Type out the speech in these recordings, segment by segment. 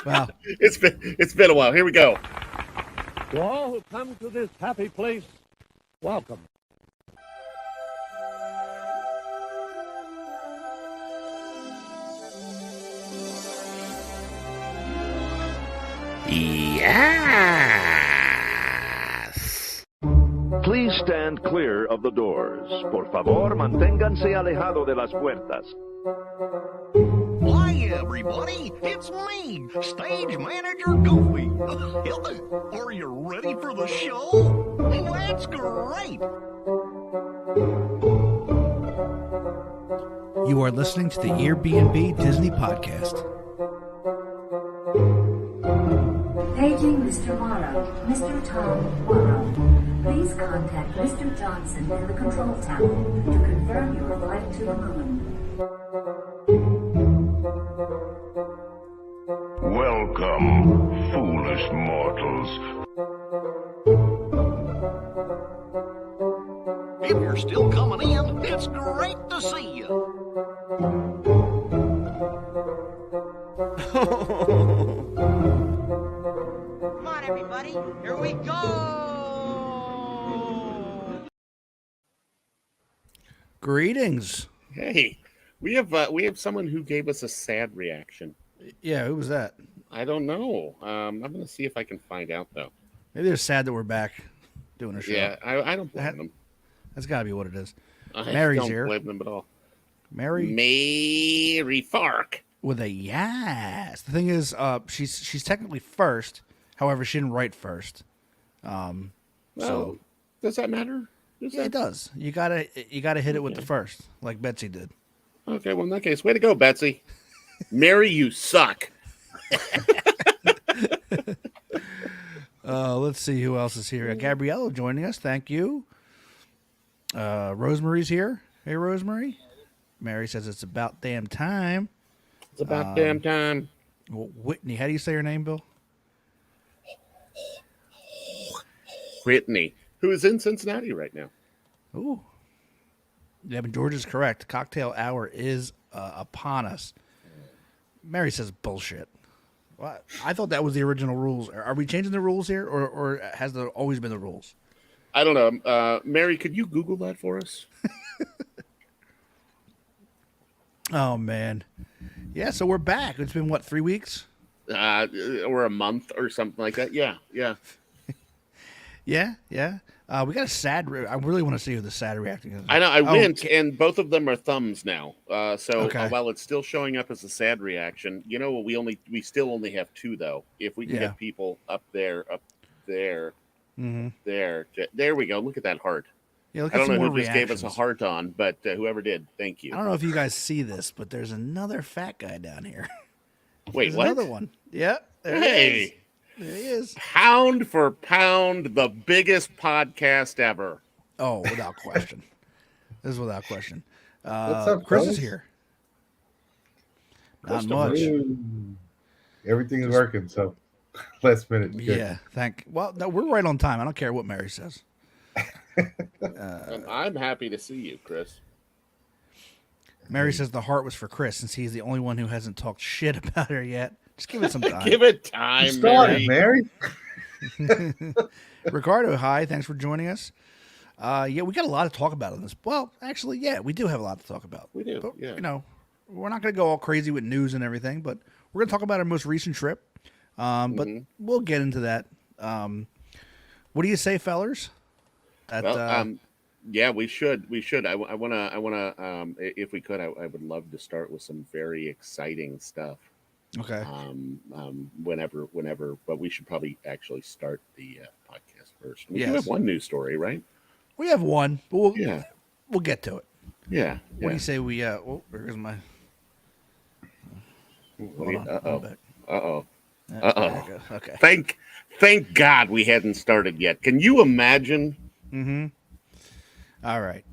Wow. It's been a while. Here we go. To all who come to this happy place, welcome. Yes. Please stand clear of the doors. Por favor, manténganse alejado de las puertas. Hi, everybody. It's me, stage manager Goofy. Are you ready for the show? That's great. You are listening to the EarB&B Disney podcast. Paging Mr. Morrow. Mr. Tom Morrow. Please contact Mr. Johnson in the control tower to confirm your flight to the moon. Welcome, foolish mortals. If you're still coming in, it's great to see you. Come on, everybody. Here we go. Greetings. Hey, we have someone who gave us a sad reaction. Yeah, who was that? I don't know. I'm going to see if I can find out, though. Maybe they're sad that we're back doing a show. Yeah, I don't blame them. That's got to be what it is. I Mary's don't here. blame them at all. Mary Fark. with a yes. The thing is, she's technically first. However, she didn't write first. So Does that matter? it does. You gotta hit it with the first, like Betsy did. Okay, well, in that case, way to go, Betsy. Mary, you suck. Let's see who else is here. Gabriella joining us. Thank you. Rosemary's here. Hey, Rosemary. Mary says it's about damn time. It's about damn time. Well, Whitney, how do you say her name, Bill? Whitney, who is in Cincinnati right now. Ooh. Yeah, but George is correct. Cocktail hour is upon us. Mary says bullshit. Well, I thought that was the original rules. Are we changing the rules here, or has there always been the rules? I don't know. Mary, could you Google that for us? Oh, man. Yeah, so we're back. It's been, 3 weeks? Or a month or something like that. Yeah. Yeah. We got a sad... I really want to see who the sad reacting is. I know. I went, and both of them are thumbs now. While it's still showing up as a sad reaction, you know, we still only have 2, though. If we can get people up there. Mm-hmm. There we go. Look at that heart. Yeah, I don't know who just gave us a heart on, but whoever did, thank you. I don't know if you guys see this, but there's another fat guy down here. Wait, what? Another one. Yeah. There he is. Pound for pound, the biggest podcast ever. Oh, without question. This is without question. What's up, Chris fellas? is here. Not much. Everything is working, so last minute. Good. Yeah, well, no, we're right on time. I don't care what Mary says. And I'm happy to see you, Chris. Mary says the heart was for Chris, since he's the only one who hasn't talked shit about her yet. Just give it some time. Give it time, You started, Mary. Ricardo, hi. Thanks for joining us. Yeah, we got a lot to talk about on this. Well, actually, yeah, we do have a lot to talk about. We do, but, yeah. You know, we're not going to go all crazy with news and everything, but we're going to talk about our most recent trip. But we'll get into that. What do you say, fellers? Yeah, we should. I wanna. If we could, I would love to start with some very exciting stuff. Okay. Whenever, but we should probably actually start the podcast first. We Yes. do have one news story, right? We have one, but we'll get to it. Yeah. What do you say we? Where's my? Uh-oh. Okay. Thank God we hadn't started yet. Can you imagine? Mm-hmm. All right.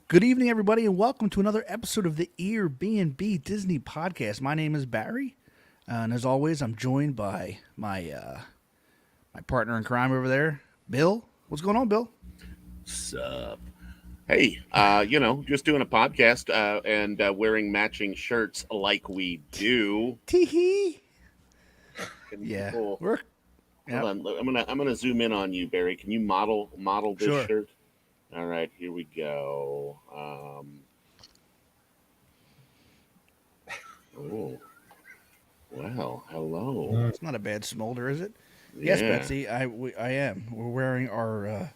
Good evening, everybody, and welcome to another episode of the EarB&B Disney podcast. My name is Barry, and as always, I'm joined by my partner in crime over there, Bill. What's going on, Bill? Sup? Hey, just doing a podcast and wearing matching shirts like we do. Tee-hee. Can Yeah. people We're, hold yep. on? I'm gonna zoom in on you, Barry. Can you model this Sure. shirt? All right, here we go. Oh, well, hello. It's not a bad smolder, is it? Yes, Yeah. Betsy, I am. We're wearing our,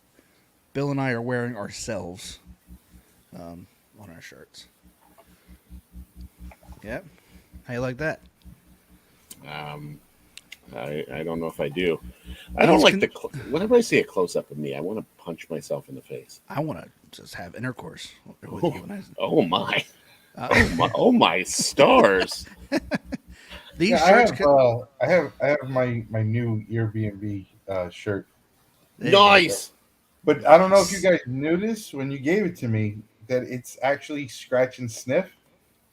Bill and I are wearing ourselves on our shirts. Yep. How you like that? I don't know if I do. I don't like whenever I see a close up of me, I want to punch myself in the face. I want to just have intercourse with you. Oh my! Oh my stars! These shirts. I have my new EarB&B shirt. Nice. But I don't know if you guys noticed when you gave it to me that it's actually scratch and sniff.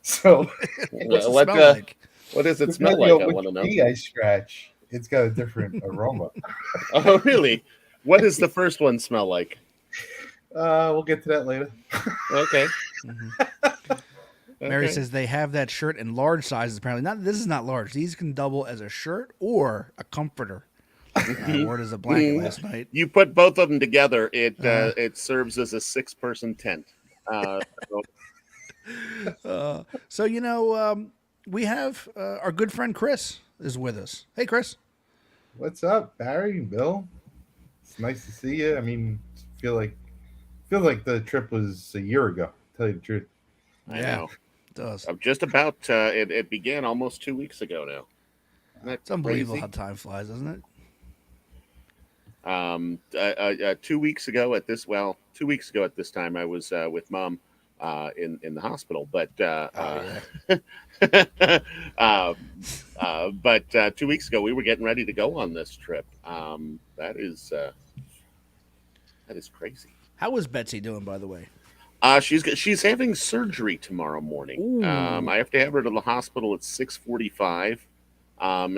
So what's it smell like? What does it smell like? I want to know. I scratch. It's got a different aroma. Oh, really? What does the first one smell like? We'll get to that later. Okay. Mary says they have that shirt in large sizes. Apparently, this is not large. These can double as a shirt or a comforter. Or as a blanket last night. You put both of them together, it serves as a 6-person tent. So we have our good friend Chris is with us. Hey, Chris. What's up, Barry and Bill? It's nice to see you. I mean, feel like the trip was a year ago. To tell you the truth. I know. It does. I'm just about. It began almost 2 weeks ago now. Isn't that it's unbelievable crazy? how time flies, isn't it? 2 weeks ago at this 2 weeks ago at this time, I was with Mom in the hospital, but but 2 weeks ago we were getting ready to go on this trip. That is crazy. How is Betsy doing, by the way? She's having surgery tomorrow morning. I have to have her to the hospital at 6:45.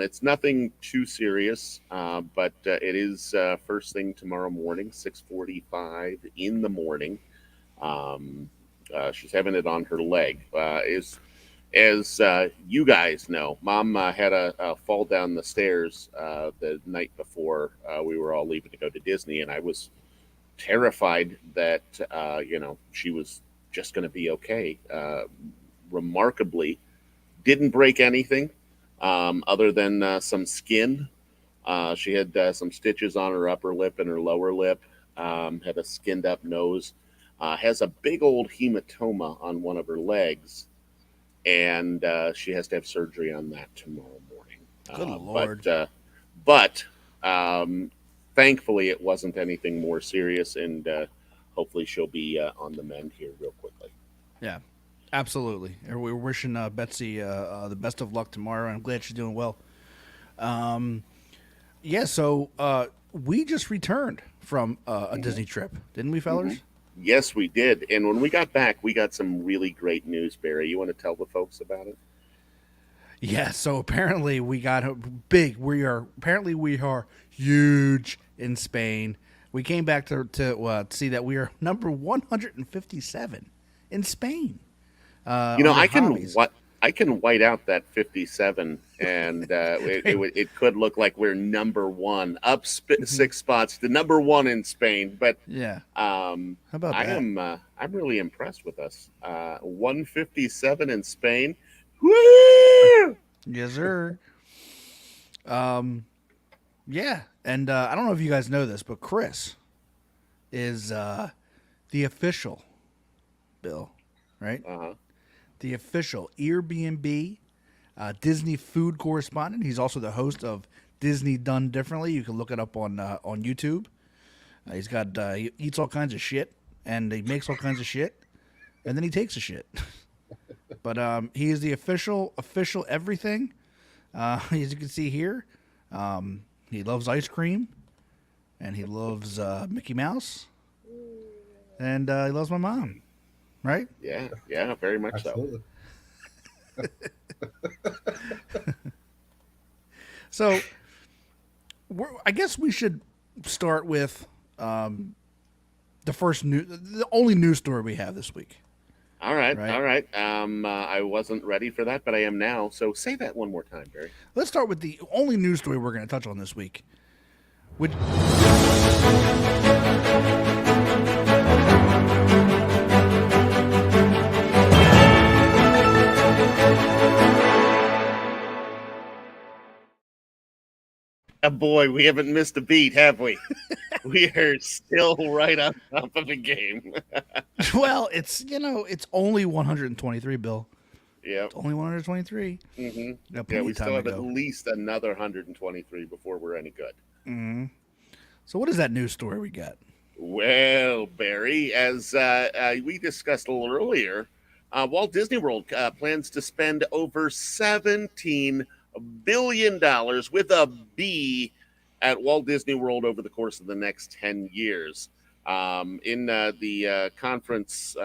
It's nothing too serious, but it is first thing tomorrow morning, 6:45 in the morning. She's having it on her leg. As you guys know, Mom had a fall down the stairs the night before we were all leaving to go to Disney, and I was terrified that she was just going to be okay. Remarkably, didn't break anything. Other than some skin. She had some stitches on her upper lip and her lower lip, had a skinned up nose, has a big old hematoma on one of her legs, and she has to have surgery on that tomorrow morning. Good Lord. But thankfully it wasn't anything more serious, and hopefully she'll be on the mend here real quickly. Yeah. Absolutely. We're wishing Betsy the best of luck tomorrow, and I'm glad she's doing well. So we just returned from a Disney trip, didn't we, fellers? Mm-hmm. Yes, we did. And when we got back, we got some really great news, Barry. You want to tell the folks about it? Yeah, so apparently we got big. We are huge in Spain. We came back to see that we are number 157 in Spain. I can white out that 57, and it could look like we're number one, up 6 spots to number 1 in Spain. But yeah, how about that? I'm really impressed with us. 157 in Spain. Woo! Yes, sir. Yeah, and I don't know if you guys know this, but Chris is the official Bill, right? The official EarB&B Disney food correspondent. He's also the host of Disney Done Differently. You can look it up on YouTube. He eats all kinds of shit, and he makes all kinds of shit, and then he takes a shit. But he is the official everything. As you can see here, he loves ice cream, and he loves Mickey Mouse, and he loves my mom. Right? Yeah, very much Absolutely. So. I guess we should start with the the only news story we have this week. All right, Right. all right. I wasn't ready for that, but I am now. So say that one more time, Barry. Let's start with the only news story we're going to touch on this week. Which Boy, we haven't missed a beat, have we? We are still right on top of the game. well, it's only 123, Bill. Yep. It's only 123. Mm-hmm. Got Yeah, plenty we of time still have to at go. least another 123 before we're any good. Mm-hmm. So what is that news story we got? Well, Barry, as we discussed a little earlier, Walt Disney World plans to spend over $17 billion with a B at Walt Disney World over the course of the next 10 years. In the conference,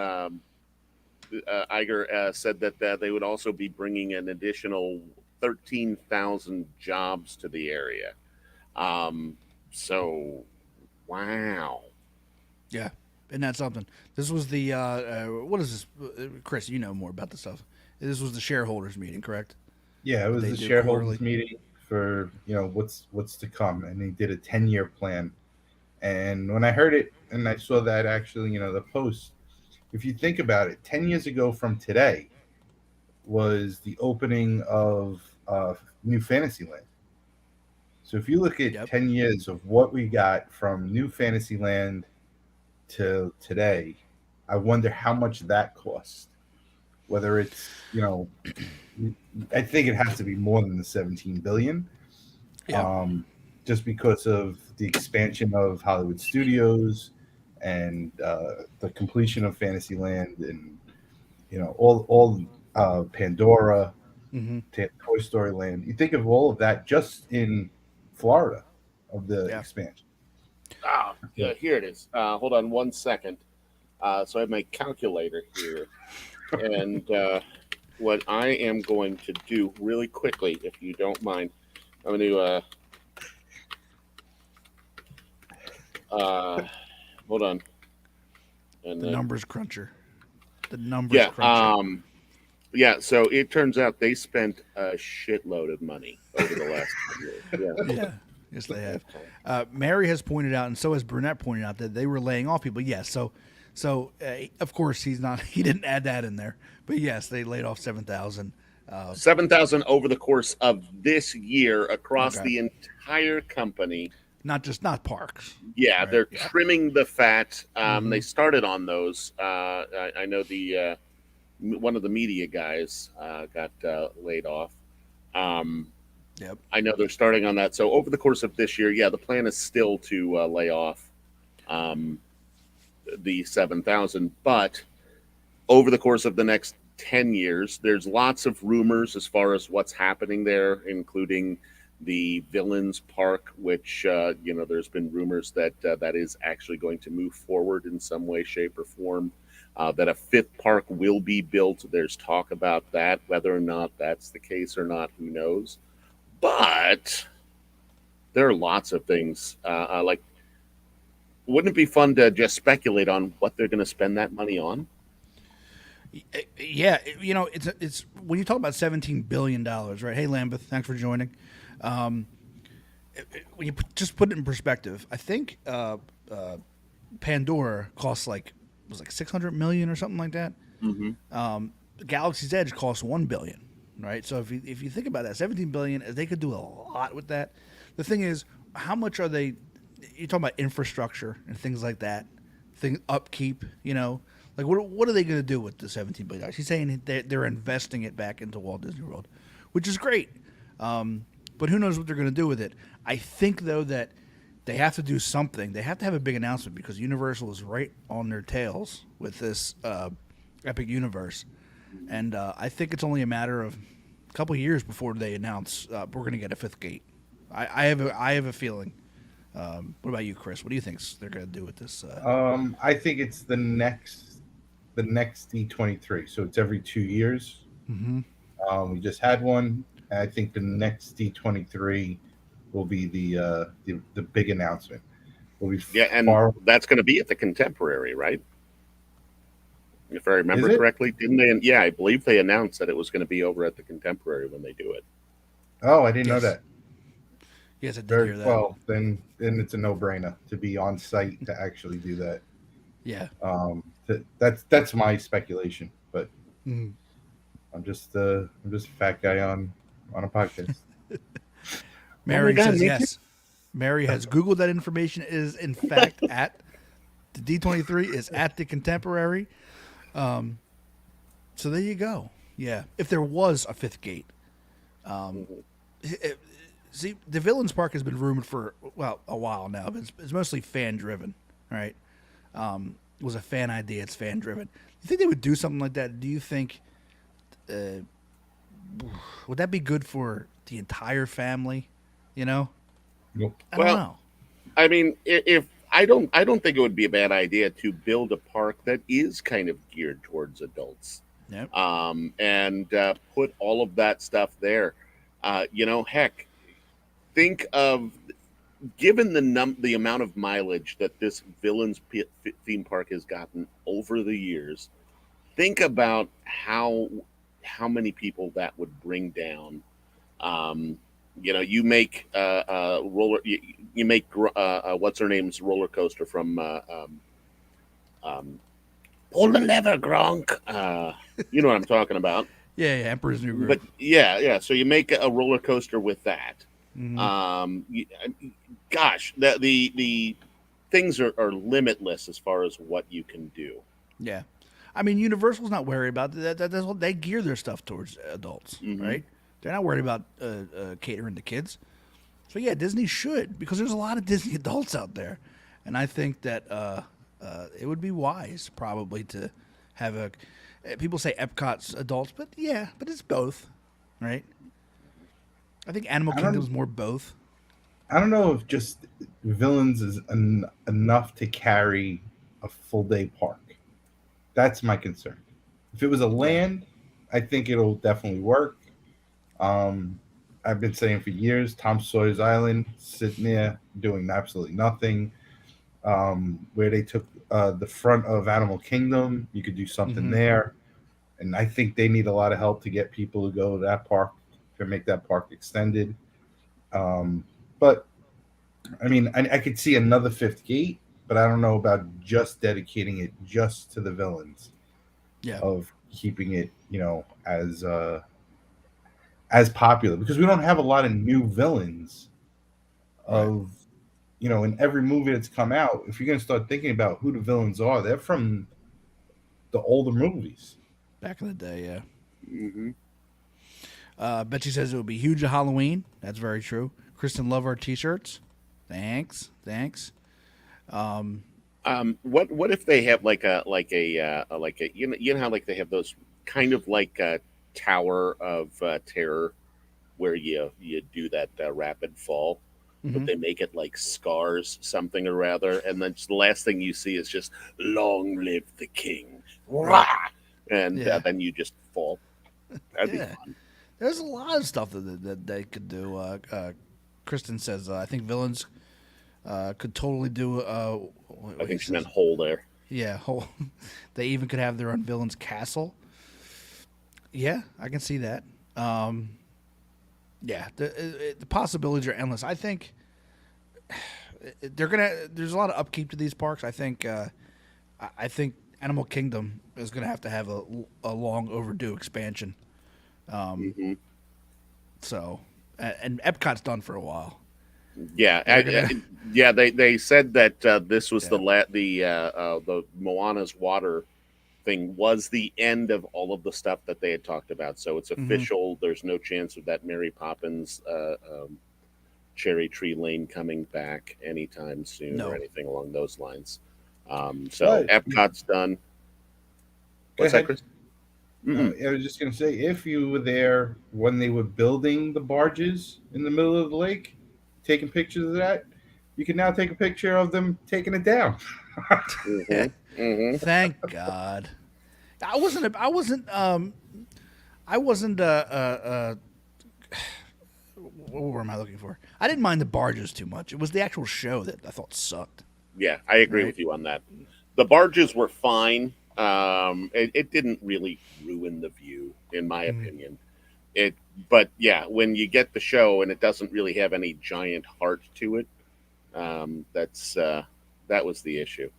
Iger said that they would also be bringing an additional 13,000 jobs to the area. So, wow. Yeah, isn't that something? This was the what is this, Chris? You know more about this stuff. This was the shareholders meeting, correct? Yeah, it was They the do shareholders quarterly. meeting for what's to come, and they did a 10-year plan. And when I heard it and I saw that actually, the post, if you think about it, 10 years ago from today was the opening of New Fantasyland. So if you look at Yep. 10 years of what we got from New Fantasyland to today, I wonder how much that cost. Whether it's, I think it has to be more than the 17 billion. Yeah. Just because of the expansion of Hollywood Studios and the completion of Fantasyland and all Pandora, Mm-hmm. Toy Story Land. You think of all of that just in Florida of the Yeah. expansion. Yeah, here it is. Hold on one second. So I have my calculator here. And what I am going to do really quickly, if you don't mind, I'm going to hold on. And The then, numbers cruncher. The numbers yeah, cruncher. yeah. So it turns out they spent a shitload of money over the last year. Yeah. Yeah. Yes, they have. Mary has pointed out, and so has Brunette pointed out, that they were laying off people. Yes, so of course he's not. He didn't add that in there, but yes, they laid off 7,000. 7,000 over the course of this year across Okay. the entire company. Not parks. Yeah, Right, they're yeah. trimming the fat. Mhm. They started on those. I know the one of the media guys got laid off. Yep. I know they're starting on that. So over the course of this year, yeah, the plan is still to lay off the 7,000. But over the course of the next 10 years, there's lots of rumors as far as what's happening there, including the Villains Park, which, there's been rumors that that is actually going to move forward in some way, shape, or form. That a fifth park will be built. There's talk about that. Whether or not that's the case or not, who knows? But there are lots of things. Like, wouldn't it be fun to just speculate on what they're going to spend that money on? Yeah, it's when you talk about $17 billion, right? Hey, Lambeth, thanks for joining. When you just put it in perspective, I think Pandora costs was like 600 million or something like that. Mm-hmm. Galaxy's Edge costs 1 billion, right? So if you think about that, 17 billion, they could do a lot with that. The thing is, how much are they? You're talking about infrastructure and things like that, upkeep. Like what are they going to do with the $17 billion? He's saying they're investing it back into Walt Disney World, which is great. But who knows what they're going to do with it? I think though that they have to do something. They have to have a big announcement because Universal is right on their tails with this Epic Universe, and I think it's only a matter of a couple of years before they announce we're going to get a fifth gate. I have a feeling. What about you, Chris? What do you think they're going to do with this? I think it's the next D23. So it's every 2 years. Mm-hmm. We just had one. And I think the next D23 will be the big announcement. will be Yeah, and far. that's going to be at the Contemporary, right? If I remember Is it? correctly, didn't they? Yeah, I believe they announced that it was going to be over at the Contemporary when they do it. Oh, I didn't know Yes. that. Yes, I did Very hear that. well. Then it's a no-brainer to be on site to actually do that. Yeah. That's my speculation, but Mhm. I'm just a fat guy on a podcast. Mary God, says me too. yes. Mary has Googled that information. It is in fact at the D23 is at the Contemporary. So there you go. Yeah. If there was a fifth gate, see, the Villains Park has been rumored for a while now, but it's mostly fan driven, right? It was a fan idea. It's fan driven. You think they would do something like that? Do you think would that be good for the entire family? You know, Nope. I don't Well, know. I mean, if I don't think it would be a bad idea to build a park that is kind of geared towards adults, Yep. and put all of that stuff there. Heck, think of given the amount of mileage that this theme park has gotten over the years. Think about how many people that would bring down. You make you make what's her name's roller coaster from pull the lever, Gronk. You know what I'm talking about. Yeah, Emperor's New Groove. But yeah. So you make a roller coaster with that. Gosh, the things are limitless as far as what you can do. Yeah, I mean, Universal's not worried about that. That's what they gear their stuff towards adults, right? They're not worried about catering to kids. So yeah, Disney should, because there's a lot of Disney adults out there, and I think that it would be wise probably to have a. People say Epcot's adults, but it's both, right? I think Animal Kingdom's more both. I don't know if just Villains is enough to carry a full day park. That's my concern. If it was a land, I think it'll definitely work. I've been saying for years, Tom Sawyer's Island, sitting there doing absolutely nothing. Where they took the front of Animal Kingdom, you could do something there. And I think they need a lot of help to get people to go to that park, to make that park extended. But I mean, I could see another fifth gate, but I don't know about just dedicating it just to the villains. Yeah. Of keeping it, as popular, because we don't have a lot of new villains. Of in every movie that's come out, if you're going to start thinking about who the villains are, they're from the older movies. Back in the day, yeah. Betsy says it would be huge at Halloween. That's very true. Kristen, love our T-shirts. Thanks. What if they have like a you know how like they have those kind of like a tower of terror where you do that rapid fall, but they make it like scars something or rather, and then just the last thing you see is just "Long live the king," and then you just fall. That'd be fun. There's a lot of stuff that they could do. Kristen says, I think villains could totally do. I think she meant hole there. Yeah, whole. They even could have their own villains castle. Yeah, I can see that. Yeah, the possibilities are endless. I think there's a lot of upkeep to these parks. I think Animal Kingdom is gonna have to have a long overdue expansion. So, and Epcot's done for a while. Yeah, They said that this was the Moana's water thing was the end of all of the stuff that they had talked about. So it's official. There's no chance of that Mary Poppins Cherry Tree Lane coming back anytime soon or anything along those lines. So Epcot's done. What's that, Chris? I was just going to say, if you were there when they were building the barges in the middle of the lake, taking pictures of that, you can now take a picture of them taking it down. Thank God. I wasn't what word am I looking for? I didn't mind the barges too much. It was the actual show that I thought sucked. Yeah, I agree Right. with you on that. The barges were fine. It didn't really ruin the view, in my opinion. But yeah, when you get the show and it doesn't really have any giant heart to it, that was the issue.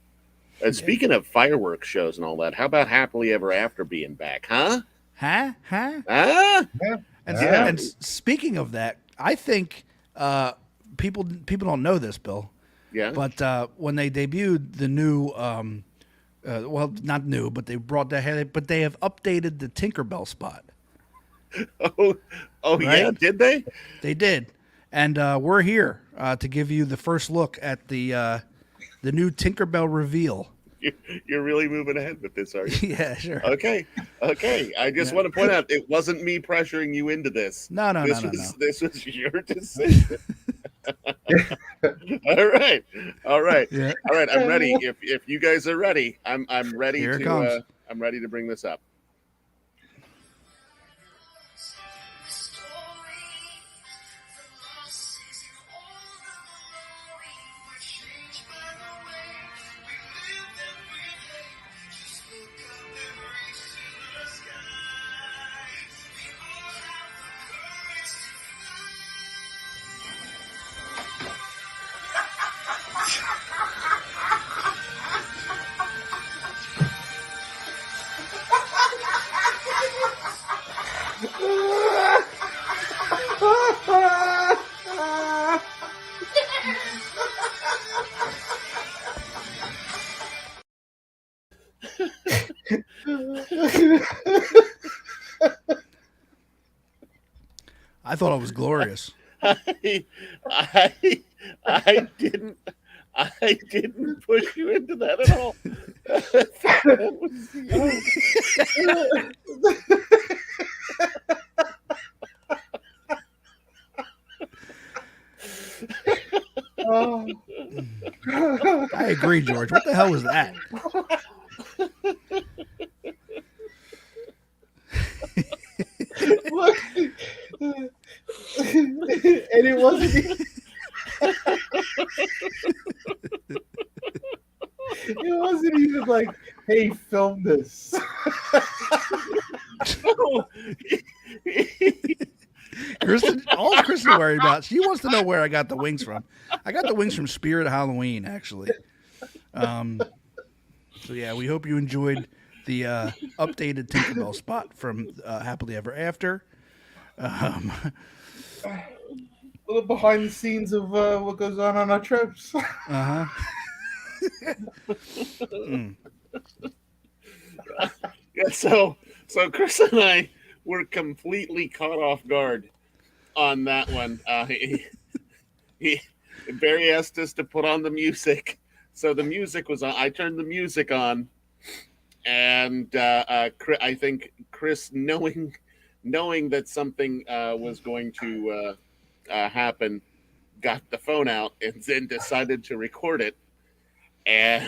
And speaking of fireworks shows and all that, how about Happily Ever After being back, huh? Huh? Huh? Yeah. And speaking of that, I think people don't know this, Bill. Yeah. But when they debuted the new, well, not new, but they brought that, but they have updated the Tinkerbell spot. Oh, yeah, Right? did they? They did, and we're here to give you the first look at the new Tinkerbell reveal. You're really moving ahead with this, are you? Yeah, sure. Okay. I just want to point out it wasn't me pressuring you into this. No. This was your decision. All right. Yeah. All right. I'm ready. If you guys are ready, I'm ready Here it to comes. I'm ready to bring this up. I thought it was glorious. I didn't push you into that at all. That was Oh. I agree, George. What the hell was that? Look. And it wasn't even, it wasn't even like, hey, film this. Kristen, all Kristen worried about, she wants to know where I got the wings from. I got the wings from Spirit Halloween, actually. So yeah, we hope you enjoyed the updated Tinkerbell spot from Happily Ever After. A little behind the scenes of what goes on our trips. Uh-huh. Yeah, so Chris and I were completely caught off guard on that one. Barry asked us to put on the music, so the music was on. I turned the music on, and I think Chris, knowing that something was going to happen, got the phone out and then decided to record it, and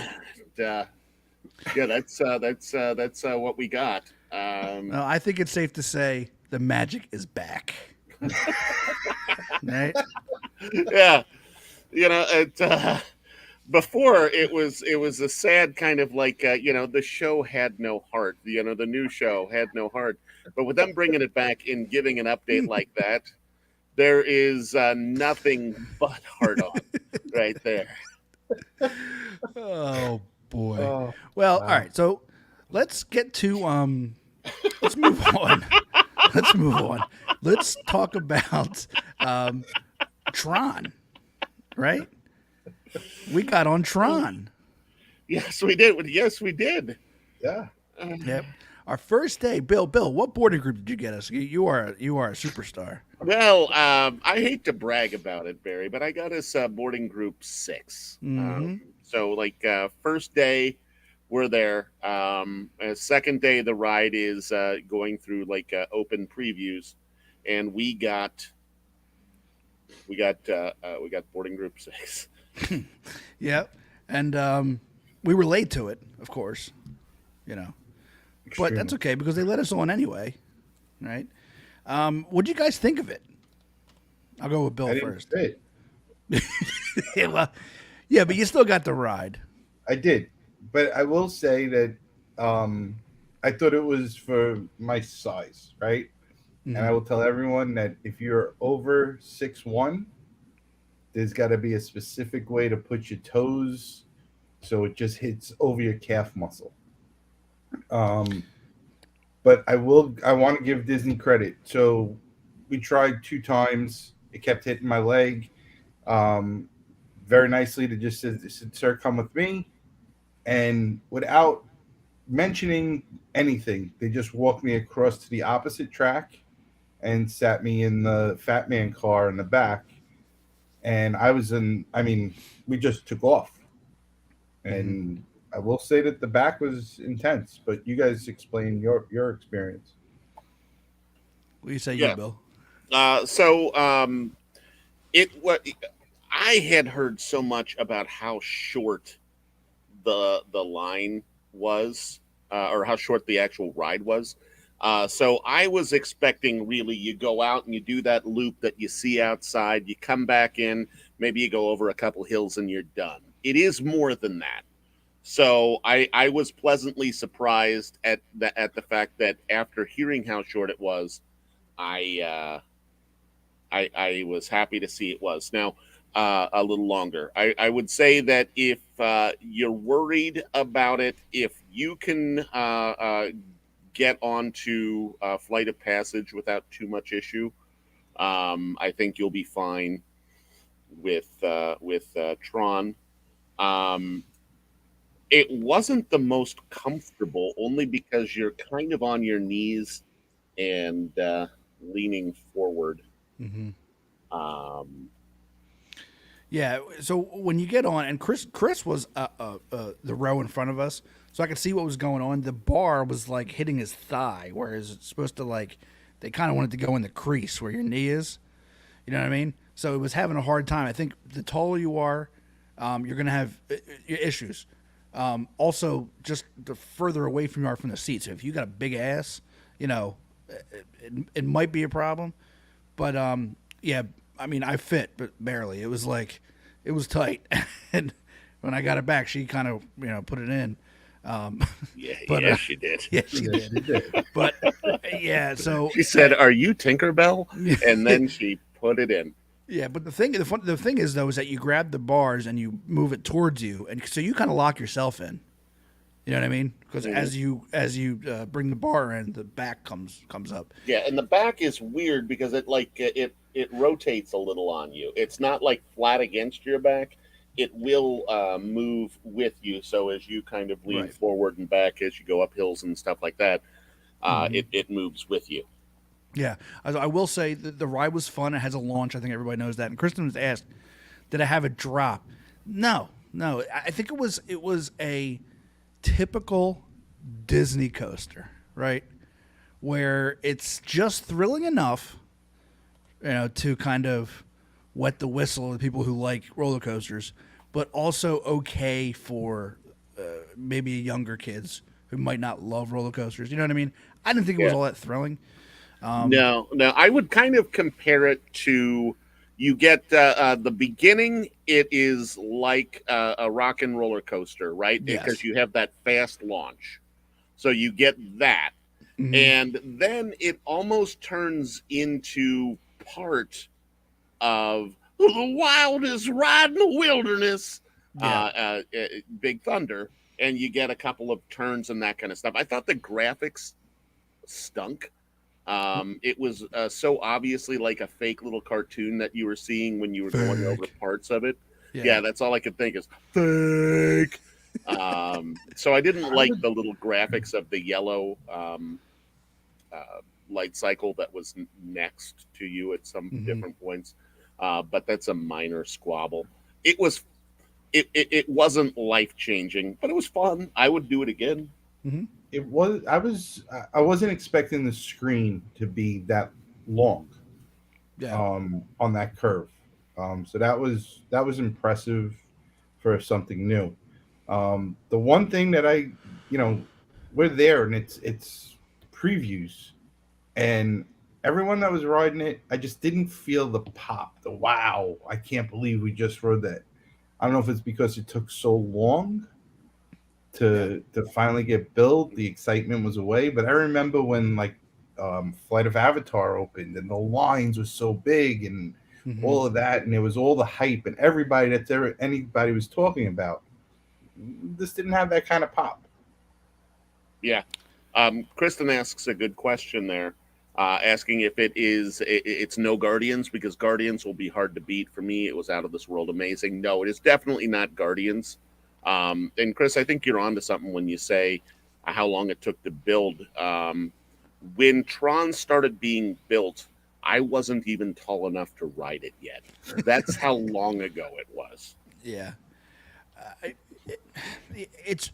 yeah, that's what we got. Well, I think it's safe to say the magic is back. Right? Yeah, before it was a sad kind of like the show had no heart. The new show had no heart, but with them bringing it back and giving an update like that, there is nothing but heart on right there. Oh boy. Oh, Well, wow. all right. So let's get to let's move on. Let's talk about Tron. Right? We got on Tron. Yes, we did. Yes, we did. Yeah. Yep. Our first day, Bill, what boarding group did you get us? You are a superstar. Well, I hate to brag about it, Barry, but I got us boarding group 6. So, first day, we're there. Second day, the ride is going through open previews, and we got boarding group 6. Yep. And we were late to it, of course. But that's okay because they let us on anyway, right? What do you guys think of it? I'll go with I Bill didn't first. fit. Yeah, well, yeah, but you still got the ride. I did, but I will say that I thought it was for my size, right? And I will tell everyone that if you're over 6'1", there's got to be a specific way to put your toes so it just hits over your calf muscle. Um, but I want to give Disney credit. So we tried 2 times. It kept hitting my leg. Um, very nicely to just said, "Sir, come with me," and without mentioning anything, they just walked me across to the opposite track and sat me in the Fat Man car in the back. And I was in. I mean, we just took off. And I will say that the back was intense. But you guys explain your experience. What do you say, you Yeah. Bill? It what I had heard so much about how short the line was, or how short the actual ride was. So I was expecting really you go out and you do that loop that you see outside, you come back in, maybe you go over a couple hills and you're done. It is more than that. So I was pleasantly surprised at the fact that after hearing how short it was, I I was happy to see it was now a little longer. I would say that if you're worried about it, if you can get onto Flight of Passage without too much issue, I think you'll be fine with Tron. Um, it wasn't the most comfortable, only because you're kind of on your knees and leaning forward. Um, Yeah. So when you get on, and Chris was the row in front of us, so I could see what was going on. The bar was like hitting his thigh, whereas it's supposed to like they kind of wanted to go in the crease where your knee is. You know what I mean? So it was having a hard time. I think the taller you are, you're gonna have issues. Also, just the further away from you are from the seat. So if you got a big ass, you know, it might be a problem. But yeah, I mean, I fit, but barely. It was like, it was tight. And when I got it back, she kind of, put it in. yeah, But, yes, she did. Yeah, she did. But yeah, so She said, "Are you Tinkerbell?" And then she put it in. yeah, but the thing is though is that you grab the bars and you move it towards you, and so you kind of lock yourself in. You know what I mean? Because as you bring the bar in, the back comes up. Yeah, and the back is weird because it rotates a little on you. It's not like flat against your back. It will move with you. So as you kind of lean Right. forward and back as you go up hills and stuff like that, it moves with you. Yeah, I will say the ride was fun. It has a launch. I think everybody knows that. And Kristen was asked, "Did I have a drop?" No. I think it was a typical Disney coaster, right? Where it's just thrilling enough, to kind of wet the whistle of the people who like roller coasters, but also okay for maybe younger kids who might not love roller coasters. You know what I mean? I didn't think it was Yeah. all that thrilling. No, I would kind of compare it to you get the beginning. It is like a rock and roller coaster, right? Yes. Because you have that fast launch, so you get that, and then it almost turns into part of the wildest ride in the wilderness, Big Thunder, and you get a couple of turns and that kind of stuff. I thought the graphics stunk. It was so obviously like a fake little cartoon that you were seeing when you were going over parts of it. Yeah, that's all I could think is fake. So I didn't like the little graphics of the yellow light cycle that was next to you at some different points. But that's a minor squabble. It wasn't life changing, but it was fun. I would do it again. It was. I wasn't expecting the screen to be that long. Yeah. On that curve. So that was impressive for something new. The one thing that we're there and it's previews, and everyone that was riding it, I just didn't feel the pop, the wow. I can't believe we just rode that. I don't know if it's because it took so long Yeah. to finally get built. The excitement was away. But I remember when like Flight of Avatar opened and the lines were so big and Hmm. all of that, and it was all the hype and everybody that there anybody was talking about. This didn't have that kind of pop. Yeah. Kristen asks a good question there, asking if it's no Guardians, because Guardians will be hard to beat. For me, it was out of this world amazing. No, it is definitely not Guardians. And Chris, I think you're onto something when you say how long it took to build. When Tron started being built, I wasn't even tall enough to ride it yet. That's how long ago it was. Yeah. I, it's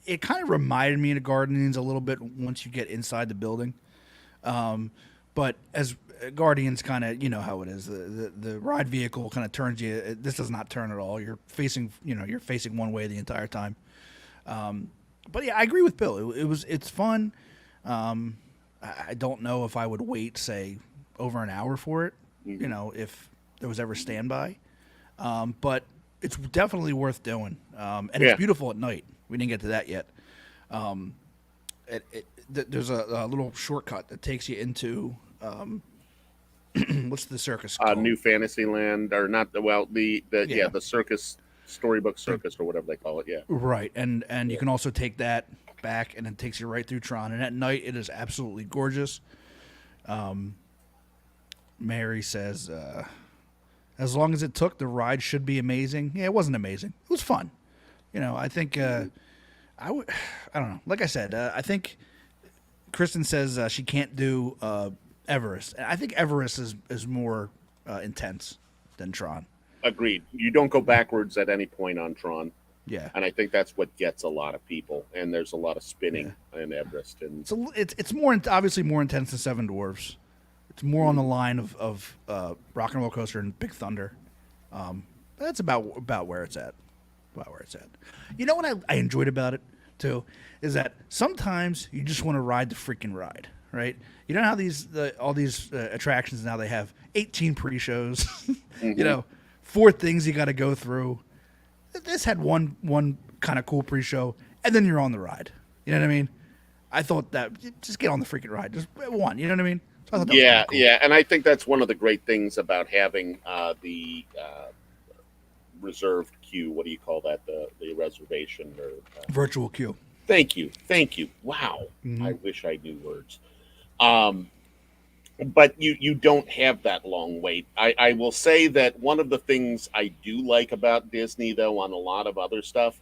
it kind of reminded me of Guardians a little bit once you get inside the building. But as Guardians, kind of, you know how it is. The ride vehicle kind of turns you. This does not turn at all. You're facing one way the entire time. But yeah, I agree with Bill. It's fun. I don't know if I would wait, say, over an hour for it. You know, if there was ever standby. But it's definitely worth doing. And Yeah. it's beautiful at night. We didn't get to that yet. There's a little shortcut that takes you into what's the circus called? New Fantasyland, or not the well Yeah. the circus, storybook circus, or whatever they call it. Yeah. Right, and you can also take that back, and it takes you right through Tron. And at night, it is absolutely gorgeous. Mary says, as long as it took, the ride should be amazing. Yeah, it wasn't amazing. It was fun. You know, I think I would. I don't know. Like I said, I think Kristen says she can't do Everest. And I think Everest is more intense than Tron. Agreed. You don't go backwards at any point on Tron, Yeah. and I think that's what gets a lot of people. And there's a lot of spinning in Everest, and It's more obviously more intense than Seven Dwarfs. It's more on the line of Rock and Roller Coaster and Big Thunder. That's about where it's at. About where it's at. You know what I enjoyed about it too is that sometimes you just want to ride the freaking ride, right? You know how all these attractions now, they have 18 pre-shows, you know, 4 things you got to go through. This had one kind of cool pre-show, and then you're on the ride. You know what I mean? I thought that just get on the freaking ride, just one. You know what I mean? So I thought that was yeah, kinda cool. yeah. And I think that's one of the great things about having the reserved queue. What do you call that? The reservation or Virtual queue. Thank you, thank you. Wow, Mm-hmm. I wish I knew words. Um, but you don't have that long wait. I will say that one of the things I do like about Disney, though, on a lot of other stuff,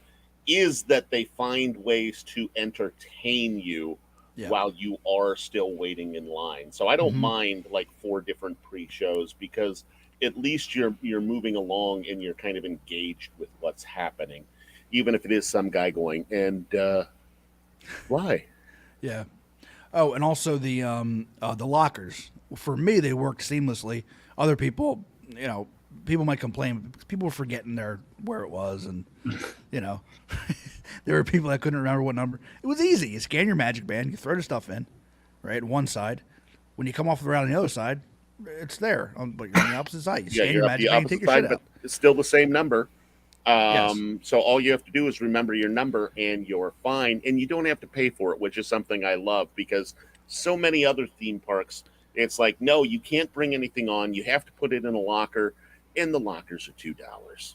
is that they find ways to entertain you Yeah. while you are still waiting in line. So I don't Mhm. mind like 4 different pre-shows, because at least you're moving along and you're kind of engaged with what's happening, even if it is some guy going, and why? Yeah. Oh, and also the lockers. For me, they worked seamlessly. Other people, you know, people might complain because people were forgetting where it was, and you know, there were people that couldn't remember what number. It was easy. You scan your magic band, you throw the stuff in, right, one side. When you come off the route on the other side, it's there. But you're on the opposite side. You Yeah, scan you're your up the magic band, you take opposite your side, shit but out. it's still the same number. Yes. So all you have to do is remember your number, and you're fine, and you don't have to pay for it, which is something I love, because so many other theme parks, it's like, no, you can't bring anything on. You have to put it in a locker, and the lockers are $2.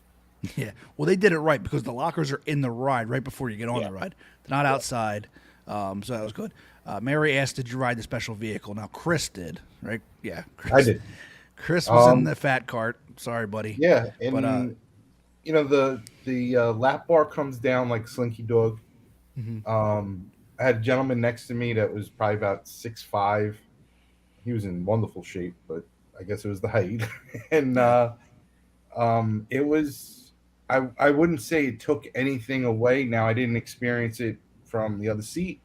Yeah. Well, they did it right because the lockers are in the ride right before you get on Yeah. the ride. They're not outside. So that was good. Mary asked, "Did you ride the special vehicle?" Now Chris did, right? Yeah, Chris. I did. Chris was in the fat cart. Sorry, buddy. Yeah, and But you know the lap bar comes down like Slinky Dog. I had a gentleman next to me that was probably about 6'5". He was in wonderful shape, but I guess it was the height. And it was I wouldn't say it took anything away. Now I didn't experience it from the other seat,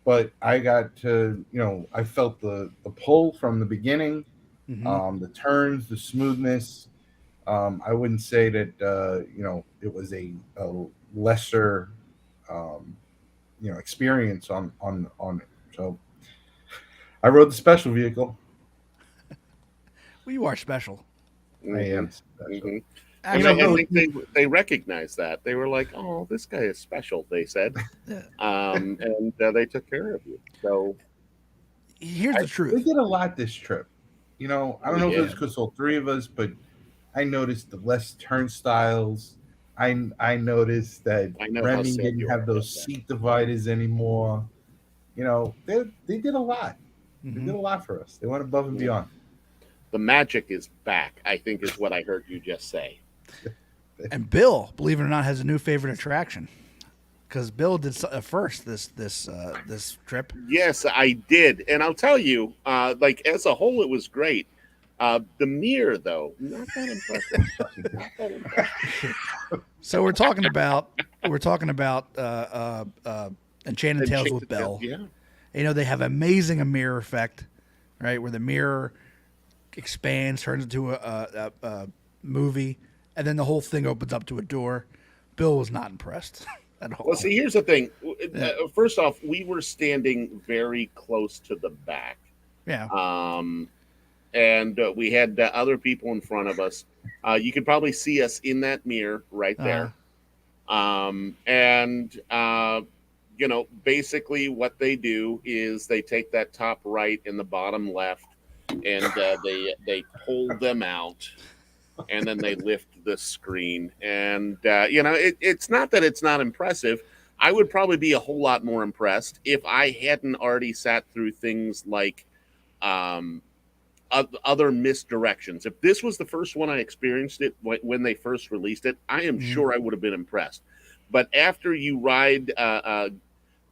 but I got to, you know, I felt the pull from the beginning, the turns, the smoothness. I wouldn't say that you know, it was a lesser you know, experience on it. So I rode the special vehicle. Well, you are special. I am special. Mhm. Actually, And I Bill, think they recognized that. They were like, "Oh, this guy is special," they said. And they took care of you. So, here's the we truth. did a lot this trip. You know, I don't know if it was because all three of us, but I noticed the less turnstiles. I noticed that I know how Remy sad didn't you have are those about that. seat dividers anymore. You know, they did a lot. They Mm-hmm. did a lot for us. They went above and beyond. The magic is back, I think is what I heard you just say. And Bill, believe it or not, has a new favorite attraction. Because Bill did first this trip. Yes, I did. And I'll tell you, like as a whole, it was great. The mirror, though, not that impressive. Not that impressive. So we're talking about Enchanted Tales with Belle. Yeah. You know, they have amazing a mirror effect, right? Where the mirror expands, turns into a movie, and then the whole thing opens up to a door. Bill was not impressed at all. Well, see, here's the thing. Yeah. First off, we were standing very close to the back. Yeah. And we had other people in front of us. You could probably see us in that mirror right there. You know, basically what they do is they take that top right and the bottom left, and they pull them out, and then they lift the screen. And you know, it's not that it's not impressive. I would probably be a whole lot more impressed if I hadn't already sat through things like other misdirections. If this was the first one I experienced it when they first released it, I am sure I would have been impressed. But after you ride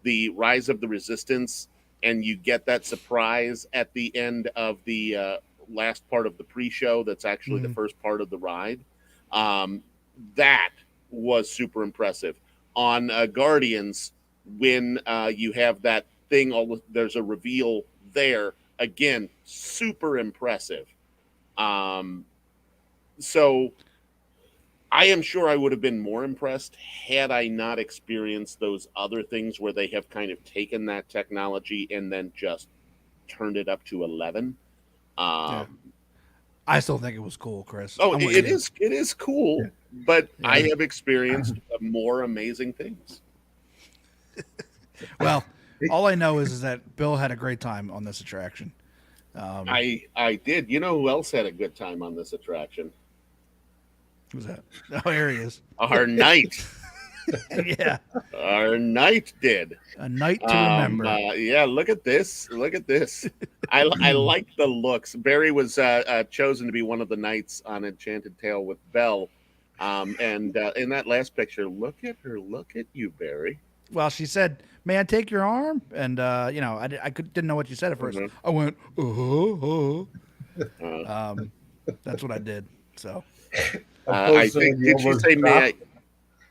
the Rise of the Resistance and you get that surprise at the end of the last part of the pre-show that's actually the first part of the ride, that was super impressive. On Guardians, when you have that thing, there's a reveal there. Again, super impressive. So I am sure I would have been more impressed had I not experienced those other things where they have kind of taken that technology and then just turned it up to 11. Yeah. I still think it was cool, Chris. Oh, I'm with it you. is. It is cool, but Yeah. I have experienced more amazing things. Well, all I know is that Bill had a great time on this attraction. I did. You know who else had a good time on this attraction? Who's that? Oh, here he is. Our knight. Yeah, Our knight did. a night to remember. Yeah, look at this. Look at this. I like the looks. Barry was chosen to be one of the knights on Enchanted Tale with Belle. And in that last picture, look at her. Look at you, Barry. Well, she said, "May I take your arm?" And you know, didn't know what she said at 1st. I went, that's what I did. So, I think. Did she say "may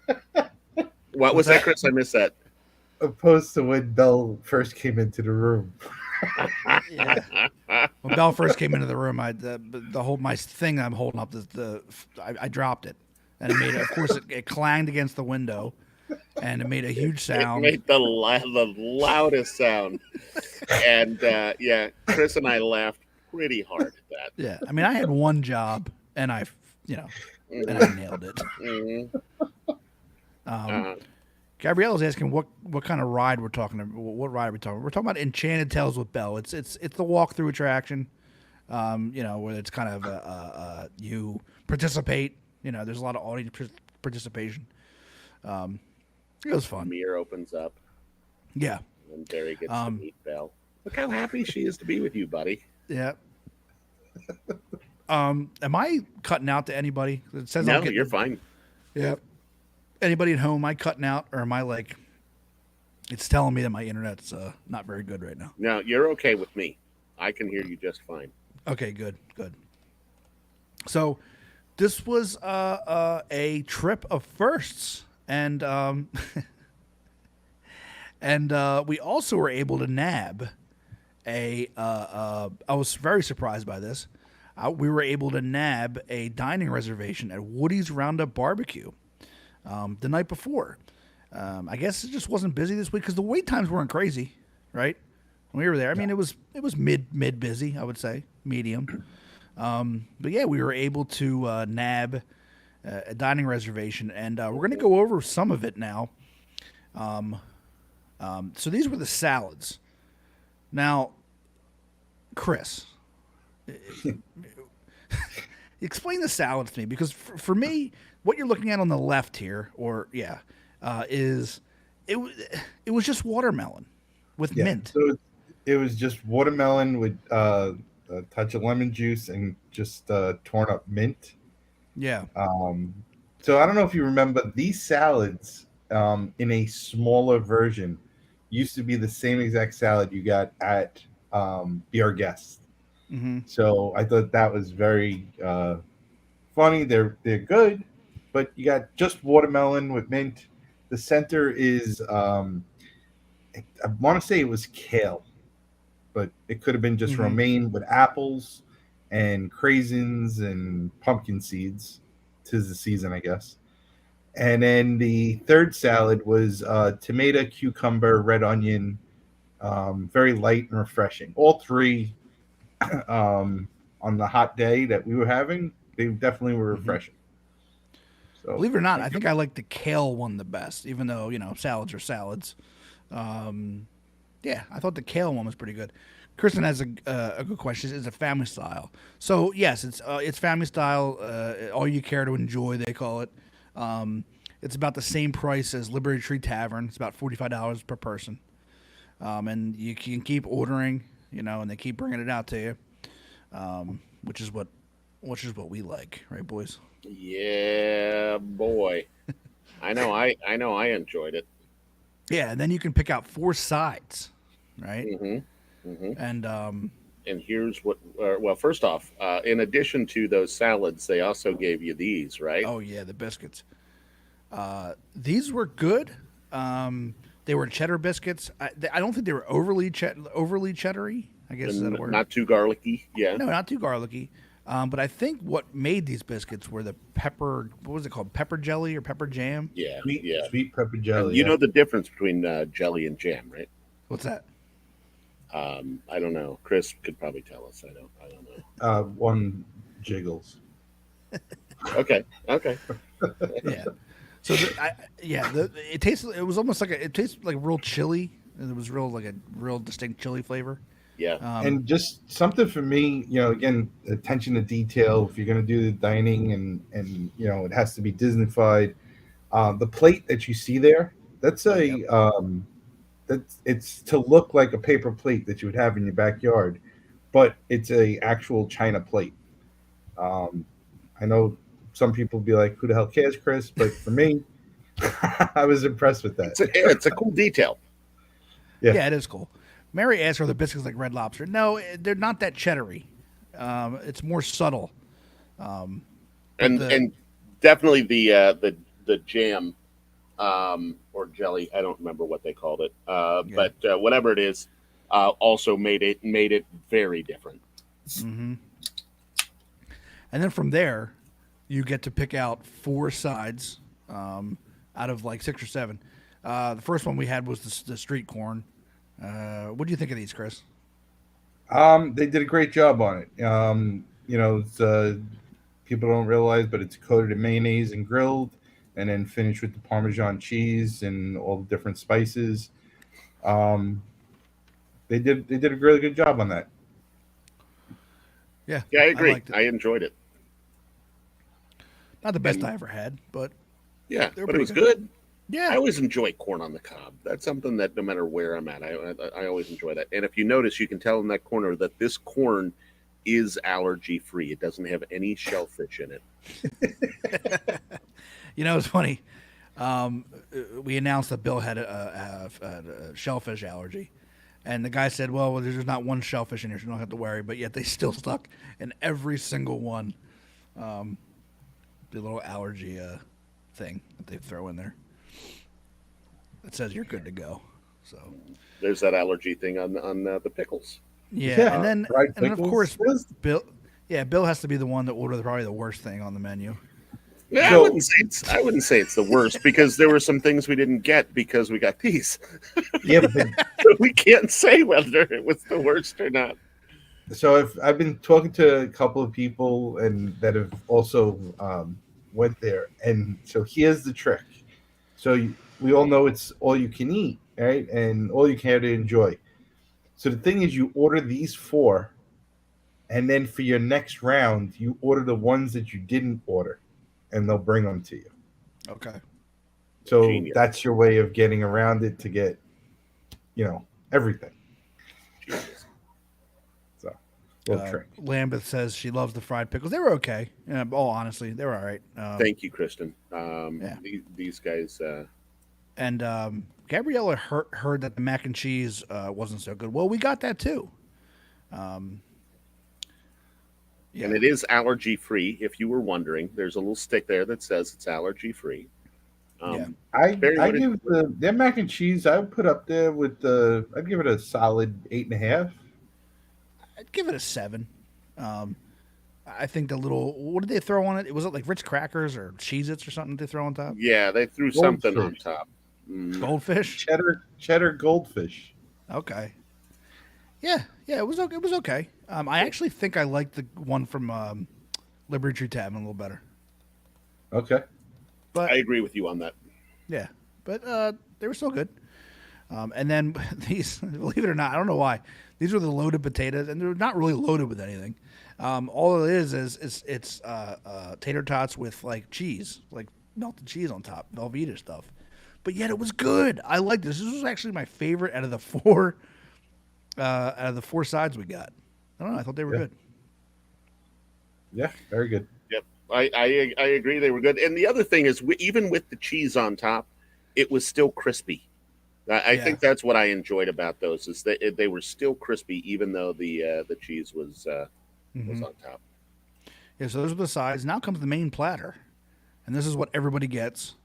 I"? What was that, Chris? I missed that. Opposed to when Belle first came into the room. yeah. When Belle first came into the room, my thing I'm holding up, I dropped it, and it made, of course, it clanged against the window, and it made a huge sound. It made the loudest sound, and yeah, Chris and I laughed pretty hard at that. Yeah, I mean, I had one job, and I nailed it. Gabriella's asking what kind of ride we're talking about. What ride are we talking about? We're talking about Enchanted Tales with Belle. It's the walkthrough attraction, you know, where it's kind of you participate. You know, there's a lot of audience participation. It was fun. Mirror opens up. Yeah. And Barry gets to meet Belle. Look how happy she is to be with you, buddy. Yeah. Am I cutting out to anybody? It says No, you're fine. Yeah. Anybody at home, am I cutting out, or am I like? It's telling me that my internet's not very good right now. No, you're okay with me. I can hear you just fine. Okay, good. So, this was a trip of firsts, and we also were able to nab I was very surprised by this. We were able to nab a dining reservation at Woody's Roundup Barbecue the night before. I guess it just wasn't busy this week because the wait times weren't crazy, right? When we were there, I mean, it was mid busy, I would say, medium. But yeah, we were able to nab a dining reservation, and we're going to go over some of it now. So these were the salads. Now, Chris, explain the salads to me, because for me, what you're looking at on the left here, is it was just watermelon with mint. So it was just watermelon with a touch of lemon juice and just torn up mint. Yeah. So I don't know if you remember these salads in a smaller version used to be the same exact salad you got at Be Our Guest. Mm-hmm. So I thought that was very funny. They're good, but you got just watermelon with mint. The center is I want to say it was kale, but it could have been just romaine with apples and craisins and pumpkin seeds. 'Tis the season, I guess. And then the third salad was tomato, cucumber, red onion, very light and refreshing. All three on the hot day that we were having, they definitely were refreshing. So, believe it or not, I think I like the kale one the best, even though, salads are salads. Yeah, I thought the kale one was pretty good. Kristen has a good question. Is it family style? So yes, it's family style. All you care to enjoy, they call it. It's about the same price as Liberty Tree Tavern. It's about $45 per person, and you can keep ordering, and they keep bringing it out to you, which is what we like, right, boys? Yeah, boy. I know I enjoyed it. Yeah, and then you can pick out 4 sides, right? And here's what. Well, first off, in addition to those salads, they also gave you these, right? Oh yeah, the biscuits. These were good. They were cheddar biscuits. I don't think they were overly cheddary. I guess is that a word? Not too garlicky. Yeah. No, not too garlicky. But I think what made these biscuits were the pepper. What was it called? Pepper jelly or pepper jam? Yeah. Sweet pepper jelly. And you know the difference between jelly and jam, right? What's that? I don't know. Chris could probably tell us. I don't know. One jiggles. Okay. Yeah. So it tasted. It was almost like it tasted like real chili. And it was like a real distinct chili flavor. Yeah. And just something for me, again, attention to detail. If you're going to do the dining and it has to be Disney-fied. The plate that you see there, that's it's to look like a paper plate that you would have in your backyard, but it's a actual China plate. I know some people be like, "Who the hell cares, Chris?" But for me, I was impressed with that. It's a cool detail. Yeah, it is cool. Mary asked, "Are the biscuits like Red Lobster?" No, they're not that cheddary. It's more subtle. And definitely the jam or jelly. I don't remember what they called it. But whatever it is, also made it very different. Mm-hmm. And then from there, you get to pick out 4 sides out of like 6 or 7. The first one we had was the street corn. What do you think of these, Chris? They did a great job on it. It's, people don't realize, but it's coated in mayonnaise and grilled, and then finished with the Parmesan cheese and all the different spices. They did a really good job on that. Yeah, I agree. I enjoyed it. Not the best I ever had, but yeah, but it was good. Yeah, I always enjoy corn on the cob. That's something that no matter where I'm at, I always enjoy that. And if you notice, you can tell in that corner that this corn is allergy free. It doesn't have any shellfish in it. It's funny. We announced that Bill had a shellfish allergy, and the guy said, "Well, there's just not one shellfish in here, so you don't have to worry." But yet they still stuck in every single one. The little allergy thing that they throw in there. It says you're good to go. So there's that allergy thing on the pickles. Yeah, and then of course Bill. Yeah, Bill has to be the one that ordered probably the worst thing on the menu. Yeah, I wouldn't say it's the worst, because there were some things we didn't get because we got these. Yeah, but so we can't say whether it was the worst or not. So if I've been talking to a couple of people and that have also went there, and so here's the trick. So we all know it's all you can eat, right? And all you can have to enjoy. So the thing is, you order these four, and then for your next round, you order the ones that you didn't order, and they'll bring them to you. Okay. So Genius. that's your way of getting around it to get, everything. Genius. So, little trick. Lambeth says she loves the fried pickles. They were okay. All honestly, they were all right. Thank you, Kristen. Yeah. These guys. And Gabriella heard that the mac and cheese wasn't so good. Well, we got that too. Yeah. And it is allergy free. If you were wondering, there's a little stick there that says it's allergy free. Yeah. I Barry, what did- give their mac and cheese. I would put up there with I'd give it a solid 8.5. I'd give it a 7. I think the little, what did they throw on it? Was it like Ritz crackers or Cheez-Its or something they throw on top? Yeah, they threw something on Goldfish. top. Goldfish? Cheddar goldfish. Okay. Yeah, it was okay. It was okay. I actually think I liked the one from Liberty Tree Tavern a little better. Okay. But I agree with you on that. yeah, but they were still good. And then these, believe it or not, I don't know why, these were the loaded potatoes, and they're not really loaded with anything. All it is it's tater tots with like cheese, like melted cheese on top, Velveeta stuff. But yet it was good. I liked this. This was actually my favorite out of the four sides we got. I don't know. I thought they were good. Yeah, very good. Yep, I agree. They were good. And the other thing is, even with the cheese on top, it was still crispy. I think that's what I enjoyed about those is that they were still crispy, even though the cheese was on top. Yeah. So those are the sides. Now comes the main platter, and this is what everybody gets.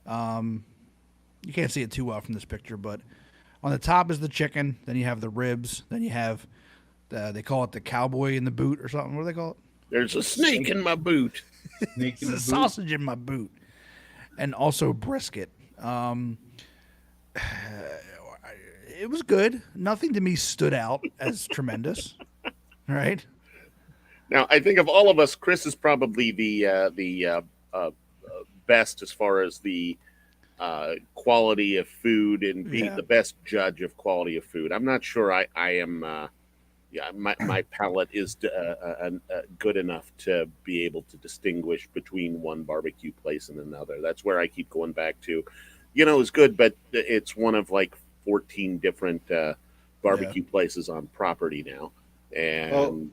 You can't see it too well from this picture, but on the top is the chicken. Then you have the ribs. Then you have they call it the cowboy in the boot or something. What do they call it? There's a snake in my boot. Snake in There's the a boot. sausage in my boot, and also brisket. It was good. Nothing to me stood out as tremendous. Right? Now, I think of all of us, Chris is probably the best as far as the quality of food and being the best judge of quality of food. I'm not sure I am. My palate is good enough to be able to distinguish between one barbecue place and another. That's where I keep going back to. It's good, but it's one of like 14 different barbecue places on property now. And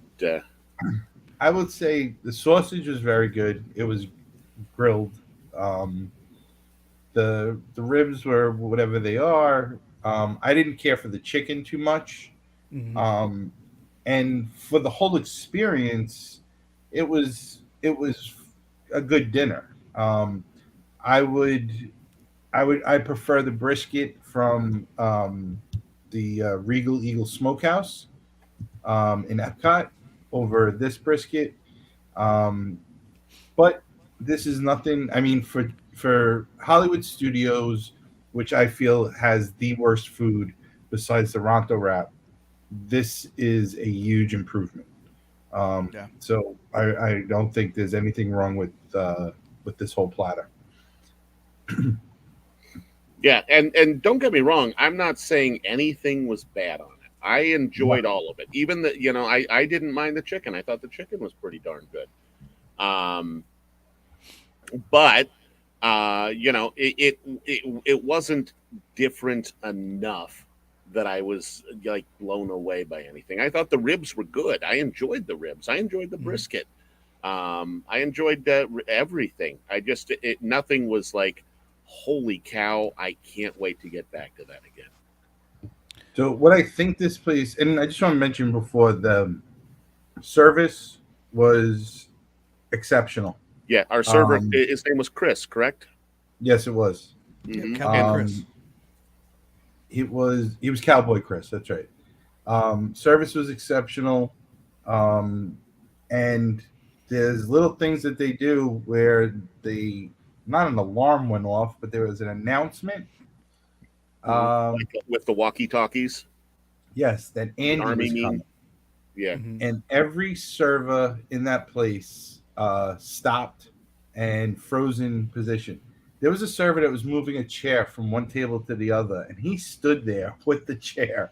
I would say the sausage was very good. It was grilled. The ribs were whatever they are. I didn't care for the chicken too much. Mm-hmm. And for the whole experience, it was a good dinner. I prefer the brisket from the Regal Eagle Smokehouse in Epcot over this brisket. But this is nothing. I mean, for Hollywood Studios, which I feel has the worst food besides the Ronto wrap, this is a huge improvement. So I don't think there's anything wrong with this whole platter. Yeah, and don't get me wrong, I'm not saying anything was bad on it. I enjoyed all of it. Even I didn't mind the chicken. I thought the chicken was pretty darn good. But it wasn't different enough that I was like blown away by anything. I thought the ribs were good. I enjoyed the ribs. I enjoyed the brisket. I enjoyed everything. Nothing was like, holy cow, I can't wait to get back to that again. So what I think this place, and I just want to mention before, the service was exceptional. Yeah, our server, his name was Chris, correct? Yes, it was. Yeah, Cowboy Chris. He was Cowboy Chris. That's right. Service was exceptional, and there's little things that they do where not an alarm went off, but there was an announcement. Like with the walkie-talkies. Yes, that Andy was coming. Yeah. and every server in that place stopped and froze in position. There was a server that was moving a chair from one table to the other, and he stood there with the chair.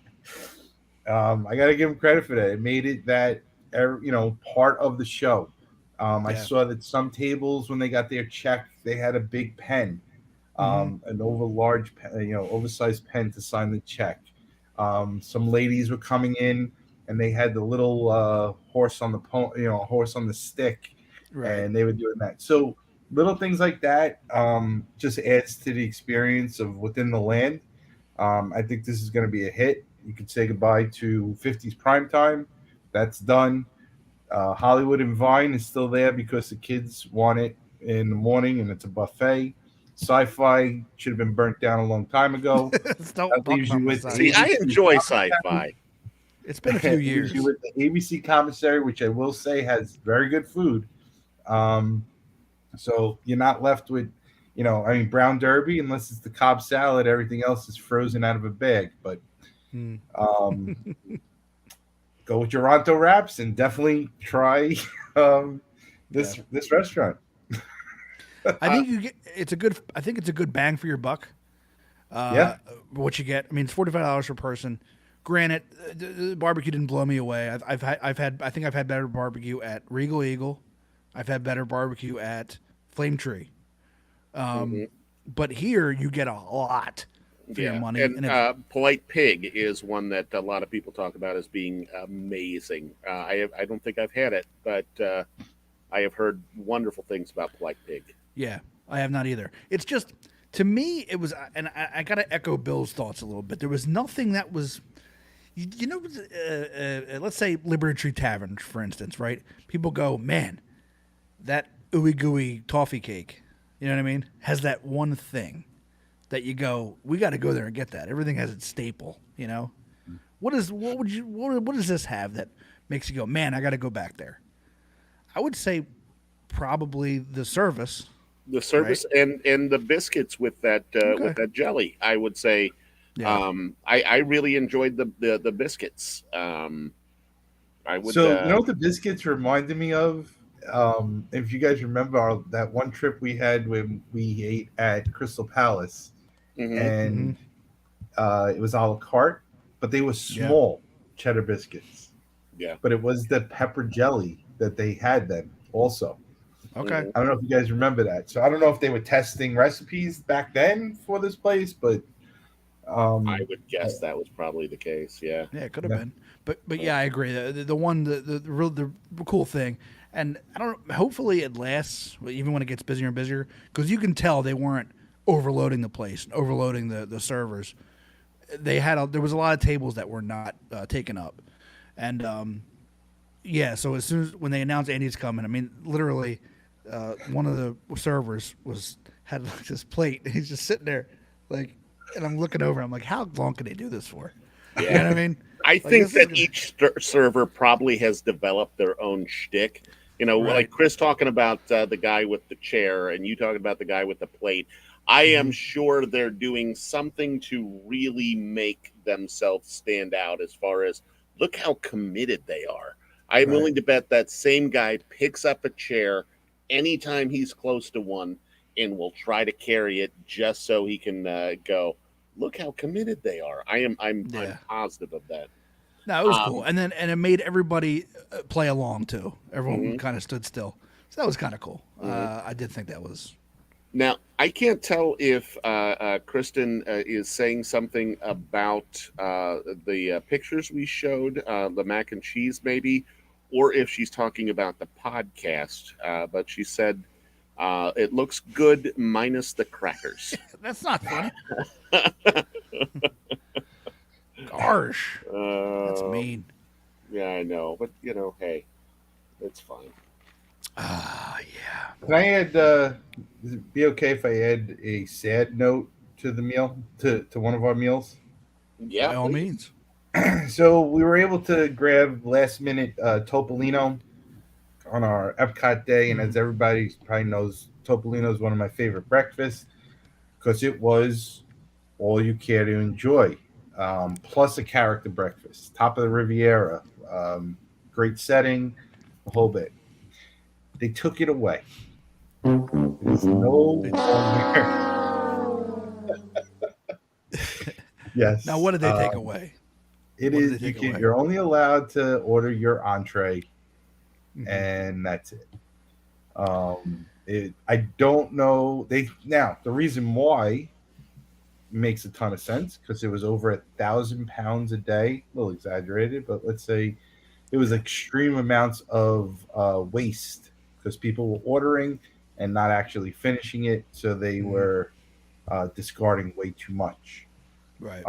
I got to give him credit for that. It made it that part of the show. I Yeah. saw that some tables, when they got their check, they had a big pen, an oversized pen to sign the check. Some ladies were coming in, and they had the little horse on the horse on the stick, Right. and they were doing that. So little things like that just adds to the experience of within the land. I think this is going to be a hit. You could say goodbye to 50s primetime. That's done. Hollywood and Vine is still there because the kids want it in the morning and it's a buffet. Sci-fi should have been burnt down a long time ago. Stop That talking leaves about you my with side. See, I ABC enjoy commentary. sci-fi. It's been a few It leaves years. you with the ABC commissary, which I will say has very good food. So you're not left with, brown derby, unless it's the Cobb salad. Everything else is frozen out of a bag. But um, go with your Ronto wraps and definitely try this restaurant. I think you get it's a good. I think it's a good bang for your buck. Yeah. What you get. I mean, it's $45 per person. Granted, the barbecue didn't blow me away. I think I've had better barbecue at Regal Eagle. I've had better barbecue at Flame Tree. But here you get a lot for your money. And if- Polite Pig is one that a lot of people talk about as being amazing. I don't think I've had it, but I have heard wonderful things about Polite Pig. Yeah, I have not either. It's just, to me, it was, and I got to echo Bill's thoughts a little bit. There was nothing that was, let's say Liberty Tree Tavern, for instance, right? People go, man, that ooey gooey toffee cake, you know what I mean? Has that one thing that you go, we got to go there and get that. Everything has its staple, you know? What does this have that makes you go, man, I got to go back there? I would say probably the service. The service, right? and the biscuits with that with that jelly. I would say, yeah. I really enjoyed the biscuits. I would. So you know what the biscuits reminded me of? If you guys remember that one trip we had when we ate at Crystal Palace, and it was a la carte, but they were small cheddar biscuits. Yeah. But it was the pepper jelly that they had then also. Okay. I don't know if you guys remember that. So I don't know if they were testing recipes back then for this place, but I would guess that was probably the case. Yeah. Yeah, it could have been. But yeah, I agree. The cool thing, and I don't know, hopefully it lasts even when it gets busier and busier, because you can tell they weren't overloading the place, overloading the servers. There was a lot of tables that were not taken up, and yeah. So as soon as when they announced Andy's coming, I mean, literally, one of the servers had like this plate, and he's just sitting there, like, and I'm looking over. I'm like, how long can they do this for? Yeah. You know what I mean? I think that each server probably has developed their own shtick. You know, like Chris talking about the guy with the chair, and you talking about the guy with the plate. I am sure they're doing something to really make themselves stand out as far as look how committed they are. I'm willing to bet that same guy picks up a chair anytime he's close to one and will try to carry it just so he can go, look how committed they are. I'm positive of that. No, it was cool. And it made everybody play along too. Everyone kind of stood still. So that was kind of cool. I did think that was. Now, I can't tell if Kristen is saying something about the pictures we showed, the mac and cheese maybe, or if she's talking about the podcast. But she said it looks good minus the crackers. That's not funny. Gosh. That's mean. Yeah, I know. But, hey, it's fine. Yeah. Can I add? Is it be okay if I add a sad note to the meal to one of our meals? Yeah, by all means. So we were able to grab last minute Topolino on our Epcot day, and as everybody probably knows, Topolino is one of my favorite breakfasts because it was all you care to enjoy, plus a character breakfast, top of the Riviera. great setting, the whole bit. They took it away. It's no longer. Now, Yes. what did they take away? It What did they is. You take can. away? You're only allowed to order your entree, Mhm. and that's it. I don't know. Now the reason why makes a ton of sense because it was over 1,000 pounds a day. A little exaggerated, but let's say it was extreme amounts of waste because people were ordering and not actually finishing it, so they were discarding way too much. Right.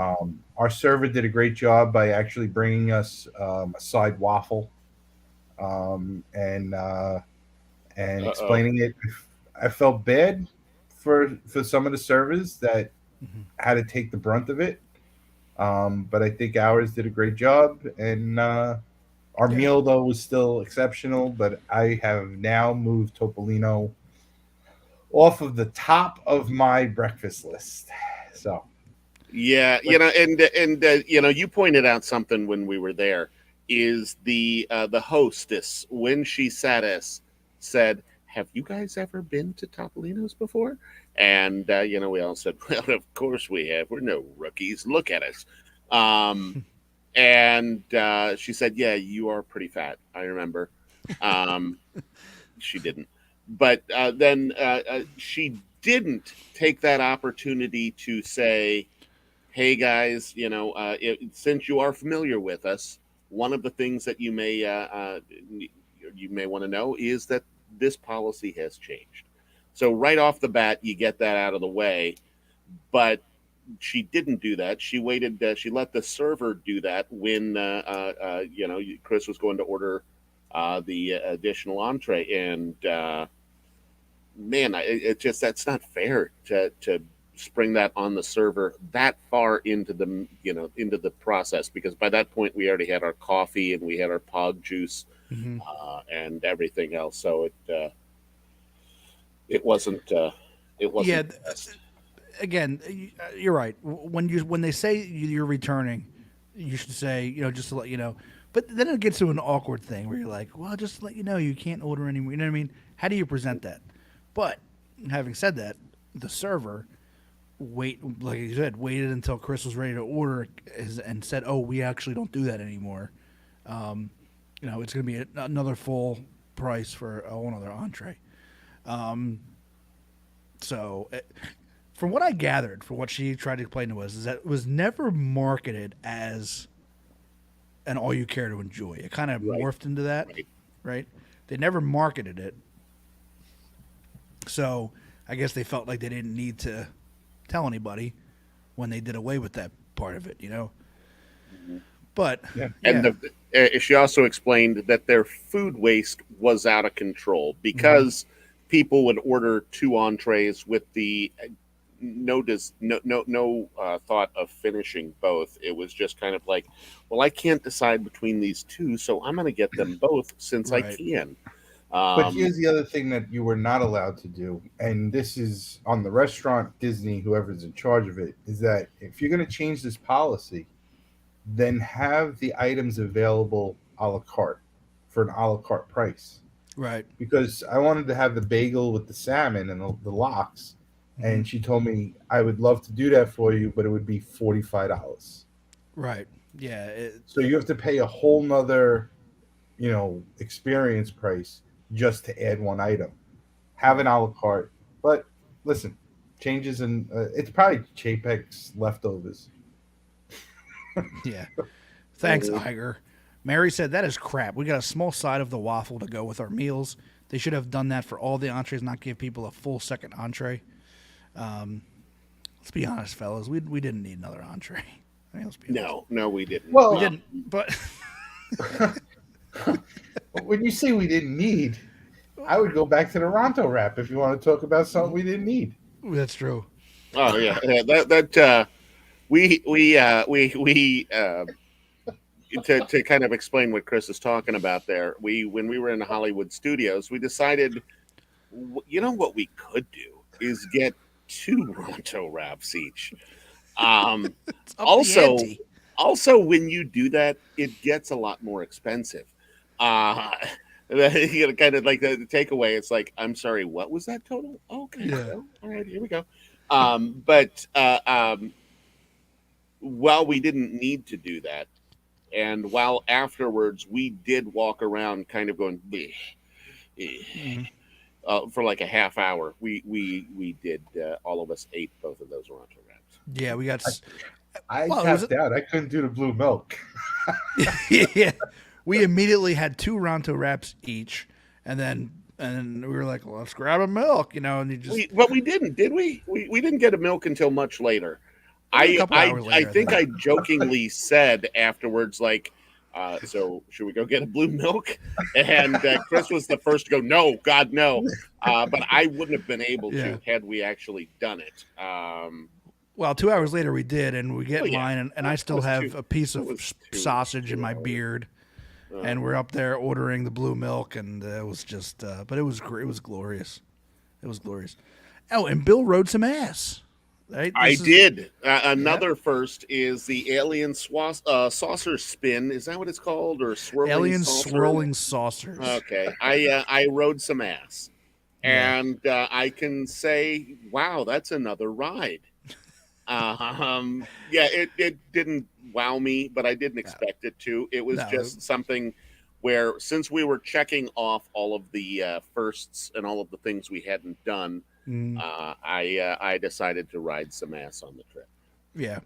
Our server did a great job by actually bringing us a side waffle and Uh-oh. explaining it. I felt bad for some of the servers that had to take the brunt of it, but I think ours did a great job, and our Yeah. meal though was still exceptional. But I have now moved Topolino off of the top of my breakfast list. So Yeah, but you pointed out something when we were there. Is the hostess when she sat us said, "Have you guys ever been to Topolino's before?" And we all said, "Well, of course we have. We're no rookies. Look at us." Um, and she said, "Yeah, you are pretty fat. I remember." Um, she didn't, but then she didn't take that opportunity to say, "Hey guys, since you are familiar with us, one of the things that you may want to know is that this policy has changed." So right off the bat, you get that out of the way. But she didn't do that. She waited. She let the server do that when Chris was going to order the additional entree, and man, it just that's not fair to spring that on the server that far into the process, because by that point we already had our coffee and we had our pog juice Mhm. and everything else. So it wasn't it Yeah. wasn't the best. Again, you're right. When they say you're returning, you should say, just to let you know. But then it gets to an awkward thing where you're like, well, just to let you know, you can't order anymore. You know what I mean? How do you present that? But having said that, the server like you said, waited until Chris was ready to order and said, "Oh, we actually don't do that anymore. It's going to be another full price for a whole other entree." So, from what I gathered, from what she tried to explain to us, is that it was never marketed as an all you care to enjoy. It kind of Right. morphed into that, Right. right? They never marketed it. So, I guess they felt like they didn't need to tell anybody when they did away with that part of it. But, And she also explained that their food waste was out of control because people would order two entrees with the no thought of finishing both. It was just kind of like, well, I can't decide between these two, so I'm going to get them both since I Right. can. But here's the other thing that you were not allowed to do, and this is on the restaurant, Disney, whoever's in charge of it, is that if you're going to change this policy, then have the items available a la carte for an a la carte price. Right. Because I wanted to have the bagel with the salmon and the lox, and she told me I would love to do that for you, but it would be $45. Right. Yeah. So you have to pay a whole nother, experience price just to add one item. Have an a la carte, but listen, changes in it's probably Chapek's leftovers. Yeah. Thanks, Iger. Mary said, that is crap. We got a small side of the waffle to go with our meals. They should have done that for all the entrees, not give people a full second entree. Let's be honest, fellas. We didn't need another entree. I mean, let's be honest. No, we didn't. Well, We didn't, but when you say we didn't need, I would go back to the Ronto wrap if you want to talk about something we didn't need. that's true. Oh yeah, we to kind of explain what Chris is talking about there. When we were in the Hollywood studios, we decided, what we could do is get two Ronto wraps each. It's up the Also, ante. also when you do that, it gets a lot more expensive. Uh, kind of like the takeaway. It's like, I'm sorry, what was that total? Okay, Yeah. well, all right, here we go. But while we didn't need to do that, and while afterwards we did walk around kind of going, "Bleh, eh," for like a half hour, we did. All of us ate both of those Ronto wraps. Yeah, we got. I Well, it was tapped out. I couldn't do the blue milk. Yeah, we immediately had 2 Ronto wraps each, and then we were like, well, let's grab a milk, and you just But we didn't, did we? We didn't get a milk until much later. A couple hours I later, think I jokingly said afterwards, like, so should we go get a blue milk? And Chris was the first to go, no, God, no. But I wouldn't have been able Yeah. to had we actually done it. Well, 2 hours later we did, and we get in yeah. line, and I still was have two- a piece that of was two- sausage 2 in my hours. beard, and we're up there ordering the blue milk, and it was just, but it was great. It was glorious. It was glorious. Oh, and Bill rode some ass. Right? I This is- did. Another first is the alien saucer spin. Is that what it's called? Or swirling Alien saucer? swirling saucers. Okay, I rode some ass, and I can say, wow, that's another ride. Yeah, it didn't wow me, but I didn't expect it to. It was No. just something where, since we were checking off all of the firsts and all of the things we hadn't done, I decided to ride some ass on the trip. Yeah,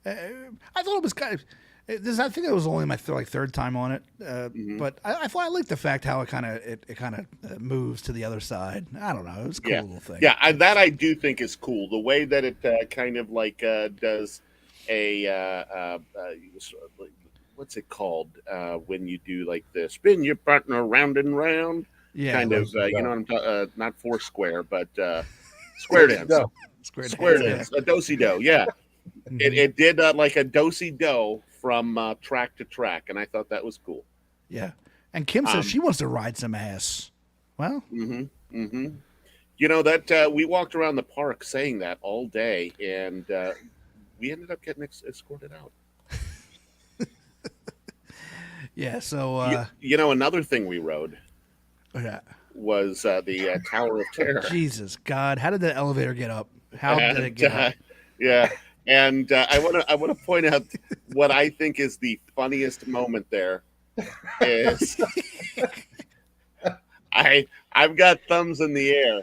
I thought it was kind of. I think it was only my third time on it, but I thought I liked the fact how it kind of moves to the other side. I don't know, it was a cool little thing. Yeah, that I do think is cool. The way that it kind of like does a what's it called when you do like the spin your partner round and round, Yeah, kind of like, you know what I'm talking, not Foursquare, but square dance, No. square dance, a do-si-do. Yeah, it did like a do-si-do from track to track, and I thought that was cool. Yeah, and Kim says she wants to ride some ass. Well, You know that we walked around the park saying that all day, and we ended up getting escorted out. yeah. So You know, another thing we rode yeah. was the Tower of Terror. Jesus God, how did the elevator get up? How did it get up? Yeah, and I want to point out what I think is the funniest moment there is I've got thumbs in the air,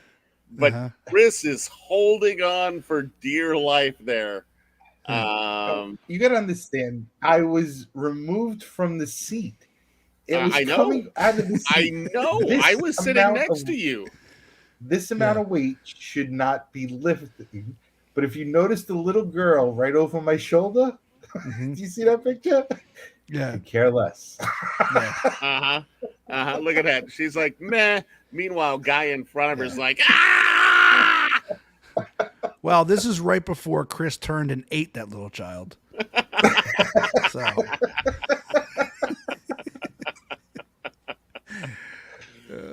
but Chris is holding on for dear life there. You got to understand, I was removed from the seat. It was I know. coming out of the I seat. know. This I was sitting amount next of- to you. This amount of weight should not be lifted. But if you notice the little girl right over my shoulder, do you see that picture? Yeah. I care less. Look at that. She's like, meh. Meanwhile, guy in front of her is like, ah! Well, this is right before Chris turned and ate that little child. So.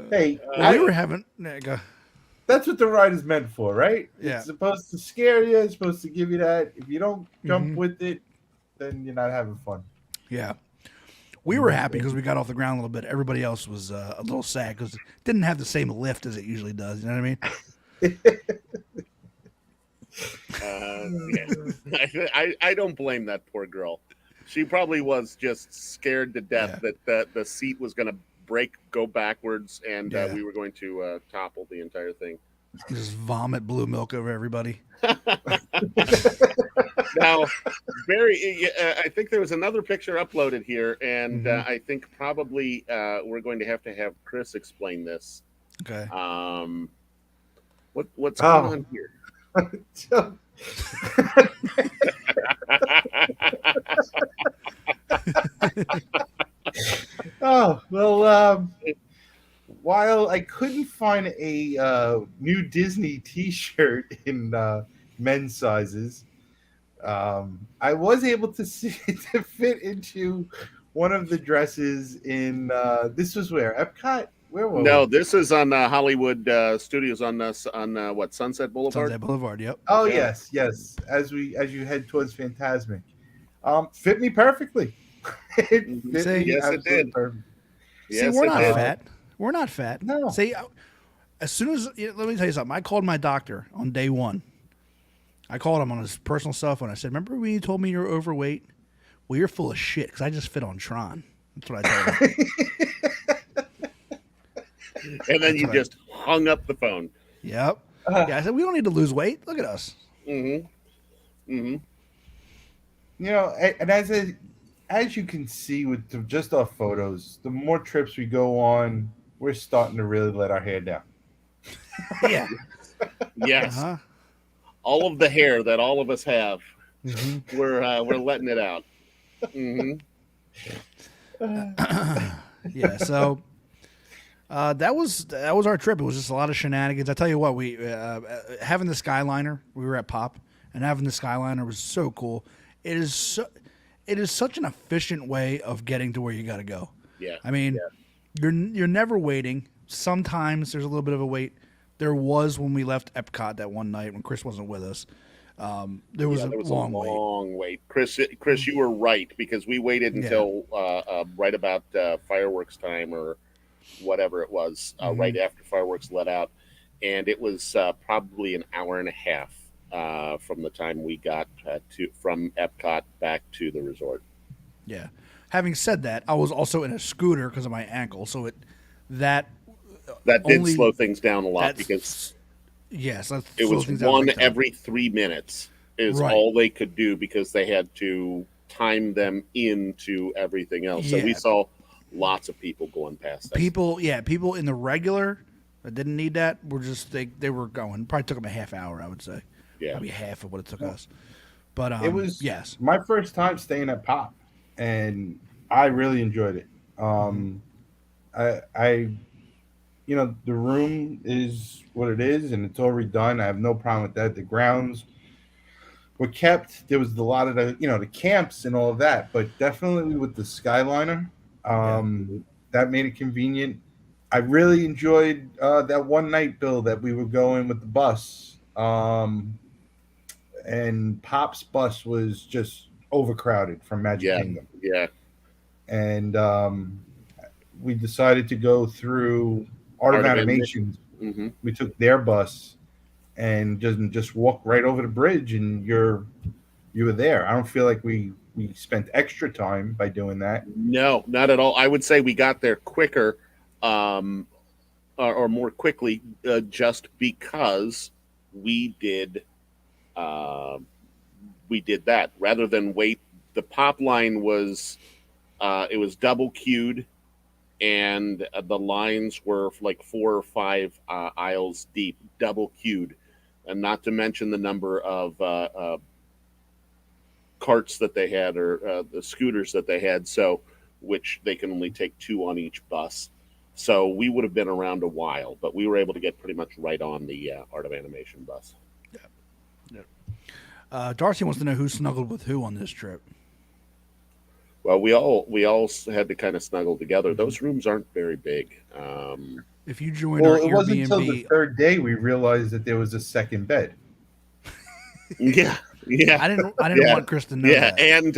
Hey, We were having. There you go. that's what the ride is meant for, right? Yeah. It's supposed to scare you. It's supposed to give you that. If you don't jump with it, then you're not having fun. Yeah. We were happy because we got off the ground a little bit. Everybody else was a little sad because it didn't have the same lift as it usually does. You know what I mean? I don't blame that poor girl. She probably was just scared to death that the seat was going to go backwards, and we were going to topple the entire thing. Just vomit blue milk over everybody. Now, Barry, I think there was another picture uploaded here, and I think probably we're going to have Chris explain this. Okay. What's going on here? Oh, well, while I couldn't find a new Disney t-shirt in men's sizes, I was able to see to fit into one of the dresses in this was where Epcot. Where was No, it? this is on Hollywood Studios on what, Sunset Boulevard? Sunset Boulevard. Yep. Oh Yeah. yes. As you head towards Fantasmic, fit me perfectly. It fit See? me Yes, it absolutely did. perfect. See, Yes, we're it not did. fat. We're not fat. No. See, as soon as let me tell you something. I called my doctor on day one. I called him on his personal cell phone. I said, "Remember when you told me you're overweight? Well, you're full of shit because I just fit on Tron." That's what I told him. And then you just hung up the phone. Yep. Yeah, I said we don't need to lose weight. Look at us. Mm-hmm. Mm-hmm. You know, and as you can see with just our photos, the more trips we go on, we're starting to really let our hair down. Yeah. Yes. Uh-huh. All of the hair that all of us have, Mm-hmm. we're letting it out. Mm-hmm. Yeah. So that was our trip. It was just a lot of shenanigans. I tell you what, we having the Skyliner. We were at Pop, and having the Skyliner was so cool. It is such an efficient way of getting to where you got to go. Yeah. I mean, you're never waiting. Sometimes there's a little bit of a wait. There was when we left Epcot that one night when Chris wasn't with us. There was a long wait. Chris, you were right because we waited until right about fireworks time or whatever it was, right after fireworks let out, and it was probably an hour and a half from the time we got from Epcot back to the resort. Yeah. Having said that, I was also in a scooter because of my ankle, so that did slow things down a lot because it was one every 3 minutes is all they could do because they had to time them into everything else. So we saw lots of people going past us. People in the regular that didn't need that were just they were going. Probably took them a half hour, I would say. Yeah, probably half of what it took us. But it was my first time staying at Pop, and I really enjoyed it. I the room is what it is, and it's all redone. I have no problem with that. The grounds were kept. There was a lot of the camps and all of that, but definitely with the Skyliner, that made it convenient. I really enjoyed that one night, Bill, that we were going with the bus. And Pop's bus was just overcrowded from Magic Kingdom. Yeah. And we decided to go through Art of Animation. Mm-hmm. We took their bus and just walked right over the bridge, and you were there. I don't feel like we spent extra time by doing that. No, not at all. I would say we got there quicker, or more quickly, just because we did that rather than wait. The Pop line was it was double queued, and the lines were like 4 or 5 aisles deep, double queued, and not to mention the number of carts that they had or the scooters that they had, so which they can only take 2 on each bus. So we would have been around a while, but we were able to get pretty much right on the Art of Animation bus. Darcy wants to know who snuggled with who on this trip. Well, we all had to kind of snuggle together. Those rooms aren't very big. If you join our it wasn't until the EarB&B, third day we realized that there was a second bed. Yeah. I didn't want Chris to know that. And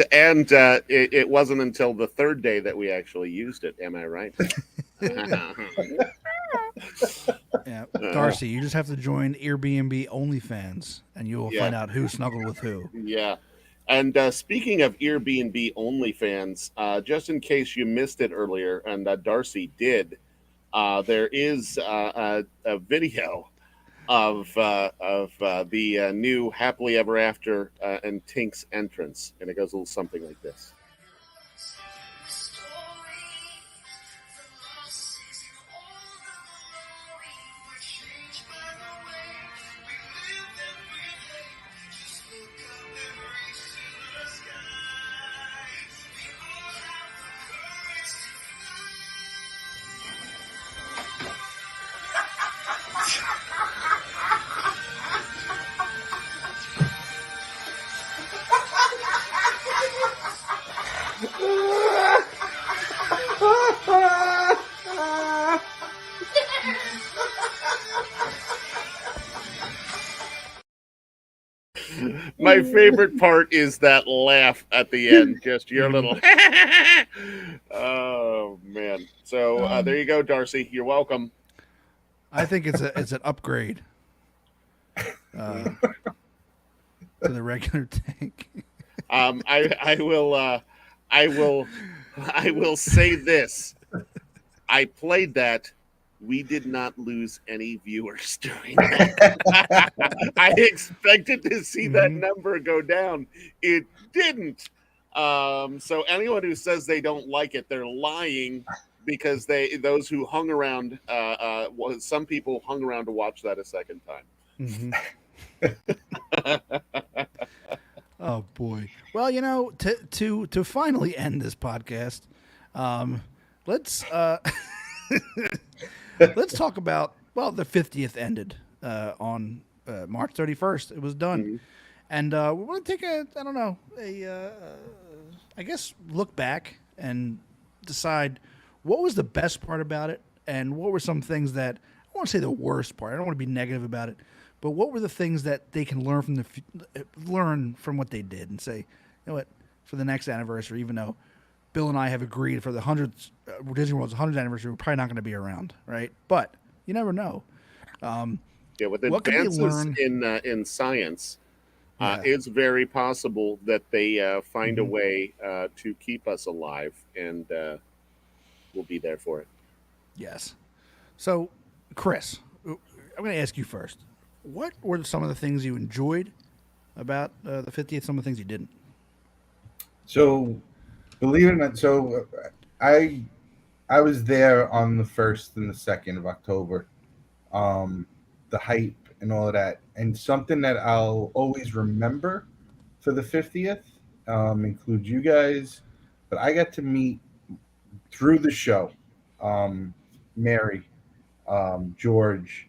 it wasn't until the third day that we actually used it. Am I right? Yeah, Darcy, you just have to join EarB&B OnlyFans, and you will find out who snuggled with who. Yeah. And speaking of EarB&B OnlyFans, just in case you missed it earlier, and Darcy did, there is a video of the new Happily Ever After and Tink's entrance, and it goes a little something like this. my favorite part is that laugh at the end. Just your little. Oh man! So there you go, Darcy. You're welcome. I think it's an upgrade to the regular tank. I will say this. I played that. We did not lose any viewers during that. I expected to see that number go down. It didn't. So anyone who says they don't like it, they're lying because those who hung around, some people hung around to watch that a second time. Oh boy. Well, to finally end this podcast, let's let's talk about the 50th ended on March 31st. It was done, and we want to take I guess look back and decide what was the best part about it, and what were some things that I don't want to say the worst part. I don't want to be negative about it. But what were the things that they can learn from what they did and say, you know what, for the next anniversary, even though Bill and I have agreed for the Disney World's 100th anniversary, we're probably not going to be around, right? But you never know. With what advances in science, it's very possible that they find a way to keep us alive, and we'll be there for it. Yes. So, Chris, I'm going to ask you first. What were some of the things you enjoyed about the 50th, some of the things you didn't? So, believe it or not, I was there on the 1st and the 2nd of October, the hype and all of that. And something that I'll always remember for the 50th includes you guys, but I got to meet through the show, Mary, George.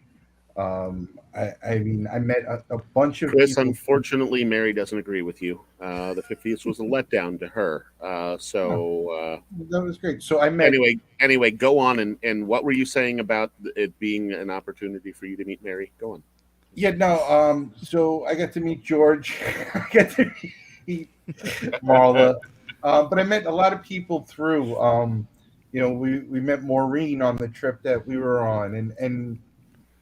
I mean, I met a bunch of Chris, people. unfortunately, Mary doesn't agree with you. The 50th was a letdown to her. That was great. So I met. Anyway, go on. And what were you saying about it being an opportunity for you to meet Mary? Go on. Yeah, no. So I got to meet George. I got to meet Marla. But I met a lot of people through. We met Maureen on the trip that we were on, and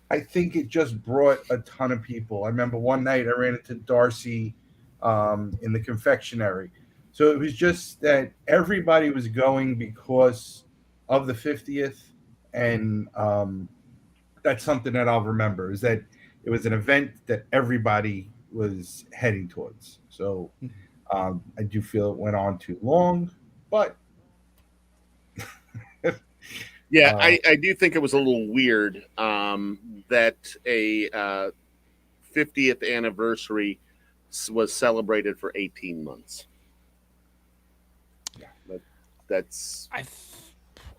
I think it just brought a ton of people. I remember one night I ran into Darcy in the confectionery. So it was just that everybody was going because of the 50th. And that's something that I'll remember, is that it was an event that everybody was heading towards. So I do feel it went on too long, but yeah, I do think it was a little weird that a 50th anniversary was celebrated for 18 months. Yeah, that's. I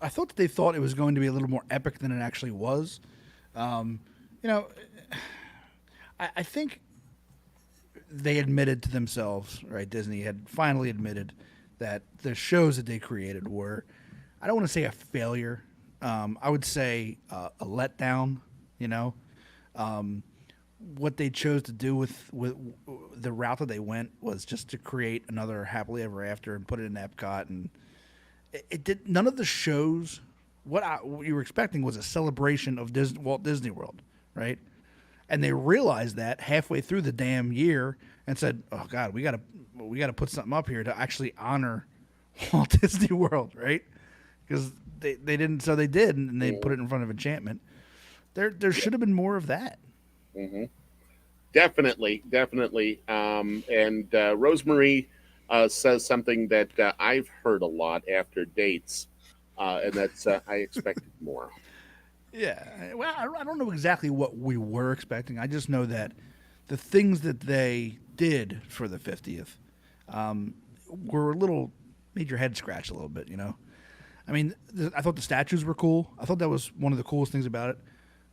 thought that they thought it was going to be a little more epic than it actually was. I think they admitted to themselves, right? Disney had finally admitted that the shows that they created were, I don't want to say a failure. I would say a letdown. What they chose to do with the route that they went was just to create another Happily Ever After and put it in Epcot, and it did. None of the shows, what you were expecting was a celebration of Walt Disney World, right? And they realized that halfway through the damn year and said, "Oh God, we gotta put something up here to actually honor Walt Disney World, right?" Because they didn't, so they did, and they put it in front of Enchantment. There should have been more of that. Mm-hmm. Definitely. And Rosemary says something that I've heard a lot after dates, and that's I expected more. Yeah, well, I don't know exactly what we were expecting. I just know that the things that they did for the 50th were made your head scratch a little bit, I mean, I thought the statues were cool. I thought that was one of the coolest things about it.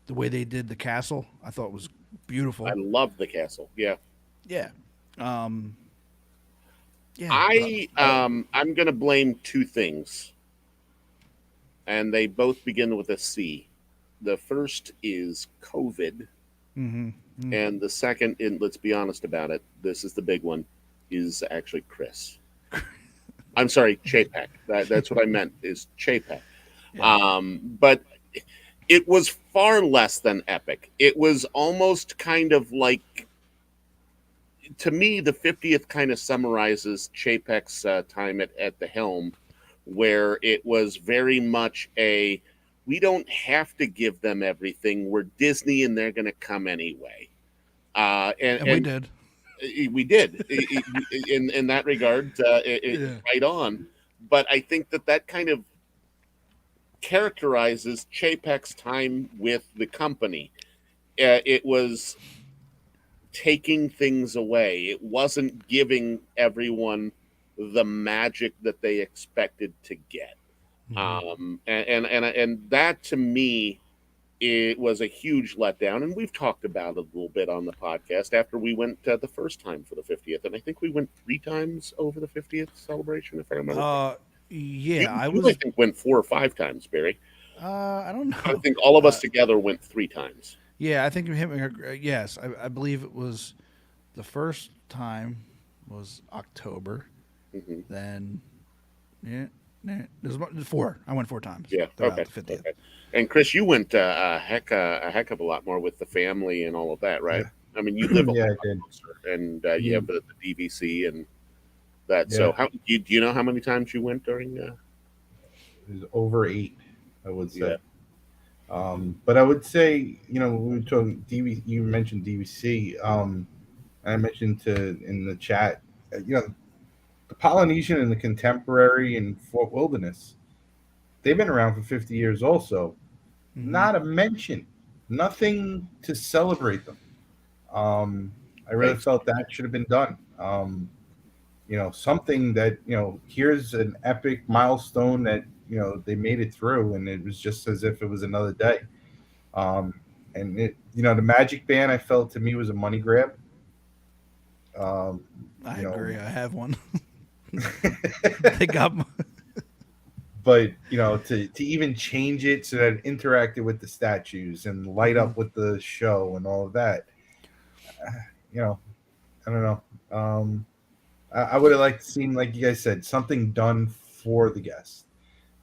The way they did the castle, I thought was beautiful. I love the castle. Yeah. Yeah. I'm going to blame two things, and they both begin with a C. The first is COVID, And the second, and let's be honest about it, this is the big one, is actually Chris. I'm sorry, Chapek. That's what I meant, is Chapek. Yeah. But it was far less than epic. It was almost kind of like, to me, the 50th kind of summarizes Chapek's time at the helm, where it was very much a, we don't have to give them everything. We're Disney and they're going to come anyway. And we did. We did. In that regard, Yeah. right on. But I think that kind of characterizes Chapek's time with the company. It was taking things away. It wasn't giving everyone the magic that they expected to get. And that, to me, it was a huge letdown. And we've talked about it a little bit on the podcast after we went the first time for the 50th. And I think we went 3 times over the 50th celebration, if I remember. Yeah, I I was. think went 4 or 5 times, Barry. I don't know. I think all of us together went 3 times. Yeah, I think yes, I believe it was the first time was October. Then, there's 4. I went 4 times. Yeah, throughout okay. the 50th. Okay. And Chris, you went a heck of a lot more with the family and all of that, right? Yeah. I mean, you live a Yeah, lot I did. closer, and you have the DVC and that. Yeah. So, do you know how many times you went during? It was over 8, I would say. Yeah. But I would say, we were talking DV. You mentioned DVC. And I mentioned in the chat, the Polynesian and the Contemporary and Fort Wilderness. They've been around for 50 years also. Not a mention. Nothing to celebrate them. I really felt that should have been done. Something that, here's an epic milestone that, they made it through, and it was just as if it was another day. And the Magic Band, I felt, to me, was a money grab. I agree. I have one. They got. But to even change it so that it interacted with the statues and light up with the show and all of that, I don't know. I would have liked to see, like you guys said, something done for the guests,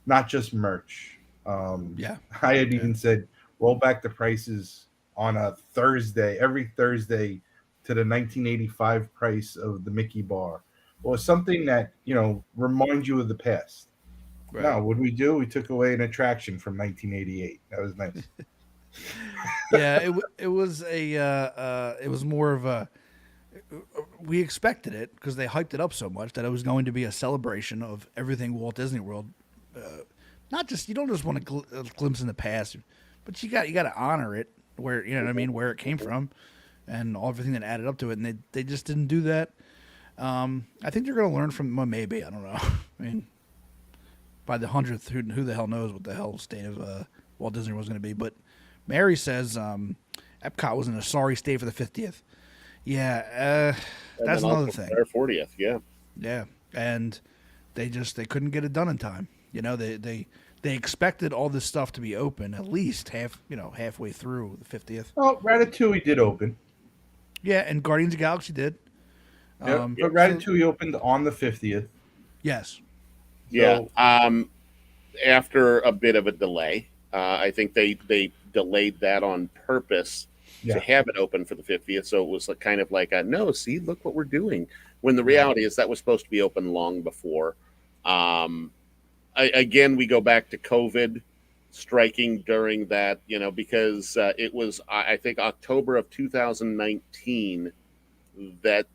not just merch. Yeah, I had even said roll back the prices on a Thursday, every Thursday, to the 1985 price of the Mickey bar, or something that reminds you of the past. Right. No, what did we do? We took away an attraction from 1988. That was nice. Yeah, it was more of a. We expected it because they hyped it up so much that it was going to be a celebration of everything Walt Disney World. Not just, you don't just want a glimpse in the past, but you got to honor it where where it came from, and everything that added up to it. And they just didn't do that. I think they're going to learn from, well, maybe, I don't know. I mean, by the 100th, who the hell knows what the hell state of Walt Disney was going to be. But Mary says Epcot was in a sorry state for the 50th. Yeah, that's another thing. Their 40th, yeah. Yeah, and they couldn't get it done in time. They expected all this stuff to be open at least halfway through the 50th. Oh, Ratatouille did open. Yeah, and Guardians of the Galaxy did. But Ratatouille opened on the 50th. Yes. Yeah. After a bit of a delay, I think they delayed that on purpose to have it open for the 50th. So it was kind of like, no, see, look what we're doing. When the reality is that was supposed to be open long before. Again, we go back to COVID striking during that, because it was, I think, October of 2019 that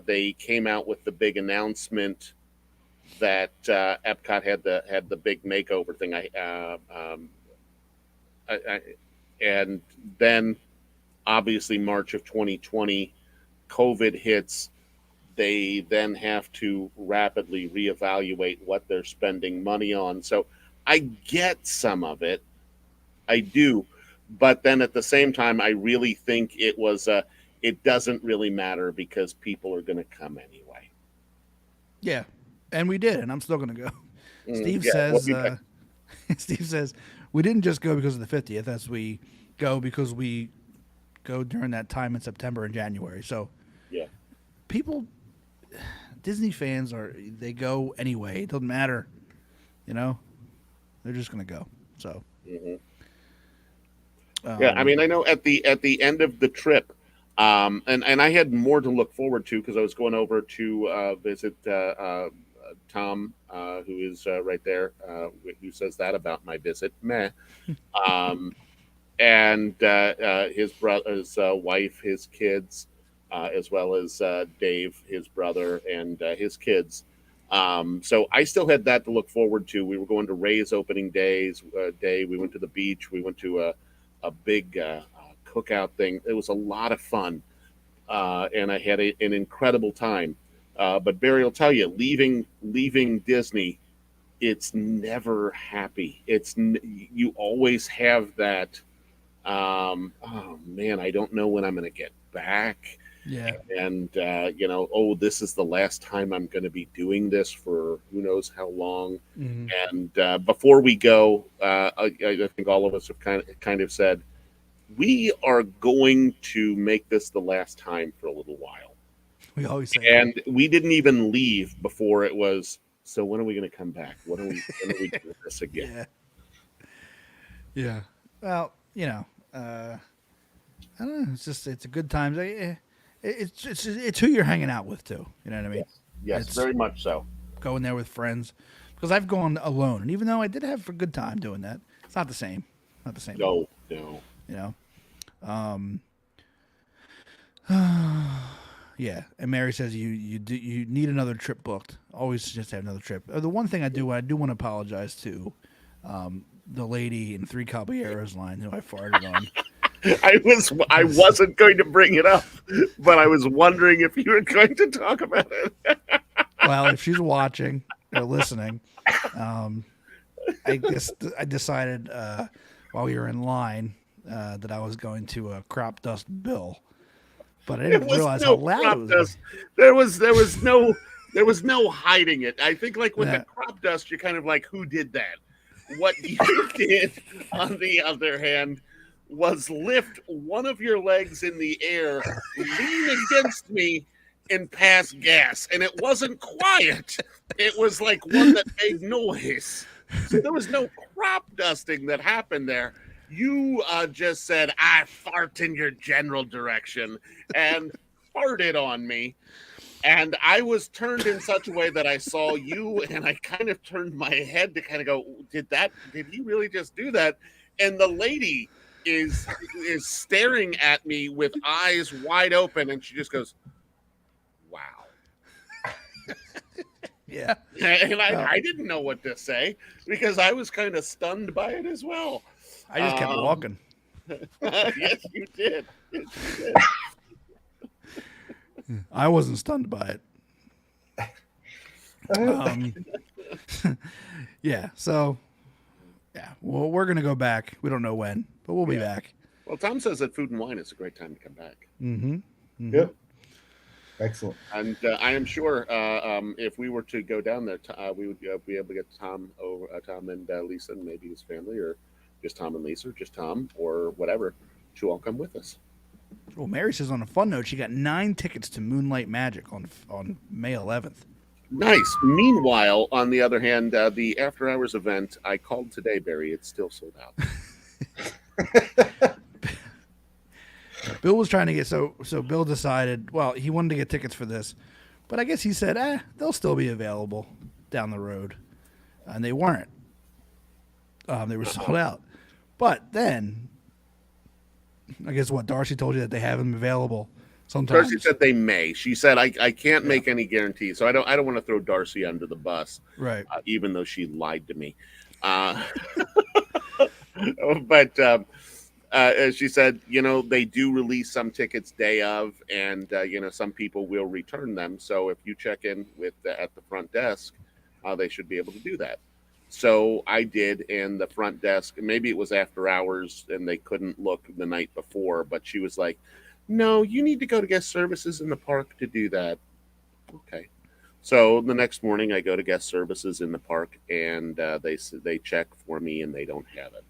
they came out with the big announcement that Epcot had the big makeover thing. And then obviously March of 2020, COVID hits. They then have to rapidly reevaluate what they're spending money on. So I get some of it. I do. But then at the same time, I really think it was it doesn't really matter because people are going to come anyway. Yeah. And we did, and I'm still going to go. Steve says, we didn't just go because of the 50th, as we go because we go during that time in September and January. So Yeah. people, Disney fans they go anyway. It doesn't matter, They're just gonna go. So. Mm-hmm. Yeah, I mean, I know at the end of the trip, and I had more to look forward to because I was going over to visit Tom, who is right there, who says that about my visit. Meh. Um, and his brother, his wife, his kids, as well as Dave, his brother, and his kids. So I still had that to look forward to. We were going to Ray's opening day. We went to the beach. We went to a big cookout thing. It was a lot of fun, and I had an incredible time. But Barry will tell you, leaving Disney, it's never happy. You always have that. Oh man, I don't know when I'm going to get back. Yeah. And this is the last time I'm going to be doing this for who knows how long. Mm-hmm. And before we go, I think all of us have kind of said we are going to make this the last time for a little while. We always say and we didn't even leave before it was. So when are we going to come back? When are we doing this again? Yeah. Well, I don't know. It's a good time. It's who you're hanging out with too. You know what I mean? Yes, very much so. Going there with friends, because I've gone alone, and even though I did have a good time doing that, it's not the same. Not the same. No. Yeah. And Mary says you need another trip booked. Always suggest to have another trip. The one thing I do want to apologize to the lady in Three Caballeros line who I farted on. I wasn't going to bring it up, but I was wondering if you were going to talk about it. Well, if she's watching or listening, I decided while we were in line that I was going to crop dust Bill, but I didn't realize how loud it was. There was no hiding it. I think like with the crop dust, you're kind of like, who did that? What you did, on the other hand, was lift one of your legs in the air, lean against me, and pass gas. And it wasn't quiet. It was like one that made noise. So there was no crop dusting that happened there. You just said, I fart in your general direction, and farted on me. And I was turned in such a way that I saw you, and I kind of turned my head to kind of go, did he really just do that? And the lady is staring at me with eyes wide open, and she just goes, wow. Yeah. And I didn't know what to say because I was kind of stunned by it as well. I just kept walking. Yes, you did. I wasn't stunned by it. Yeah. So, yeah. Well, we're gonna go back. We don't know when, but we'll be back. Well, Tom says that Food and Wine is a great time to come back. Mm-hmm. Mm-hmm. Yep. Excellent. And I am sure if we were to go down there, we would be able to get Tom and Lisa and maybe his family, or just Tom and Lisa, or just Tom, or whatever, to all come with us. Well, Mary says on a fun note, she got 9 tickets to Moonlight Magic on May 11th. Nice. Meanwhile, on the other hand, the After Hours event, I called today, Barry. It's still sold out. Bill was trying to get so Bill decided, well, he wanted to get tickets for this, but I guess he said, they'll still be available down the road, and they weren't. They were sold out. But then, I guess what Darcy told you that they have them available sometimes. Darcy said they may. She said I can't make any guarantees, so I don't want to throw Darcy under the bus, right? Even though she lied to me. But as she said, they do release some tickets day of, and some people will return them. So if you check in with at the front desk, they should be able to do that. So I did, and the front desk, maybe it was after hours and they couldn't look the night before, but she was like, no, you need to go to guest services in the park to do that. Okay. So the next morning I go to guest services in the park, and they check for me and they don't have it.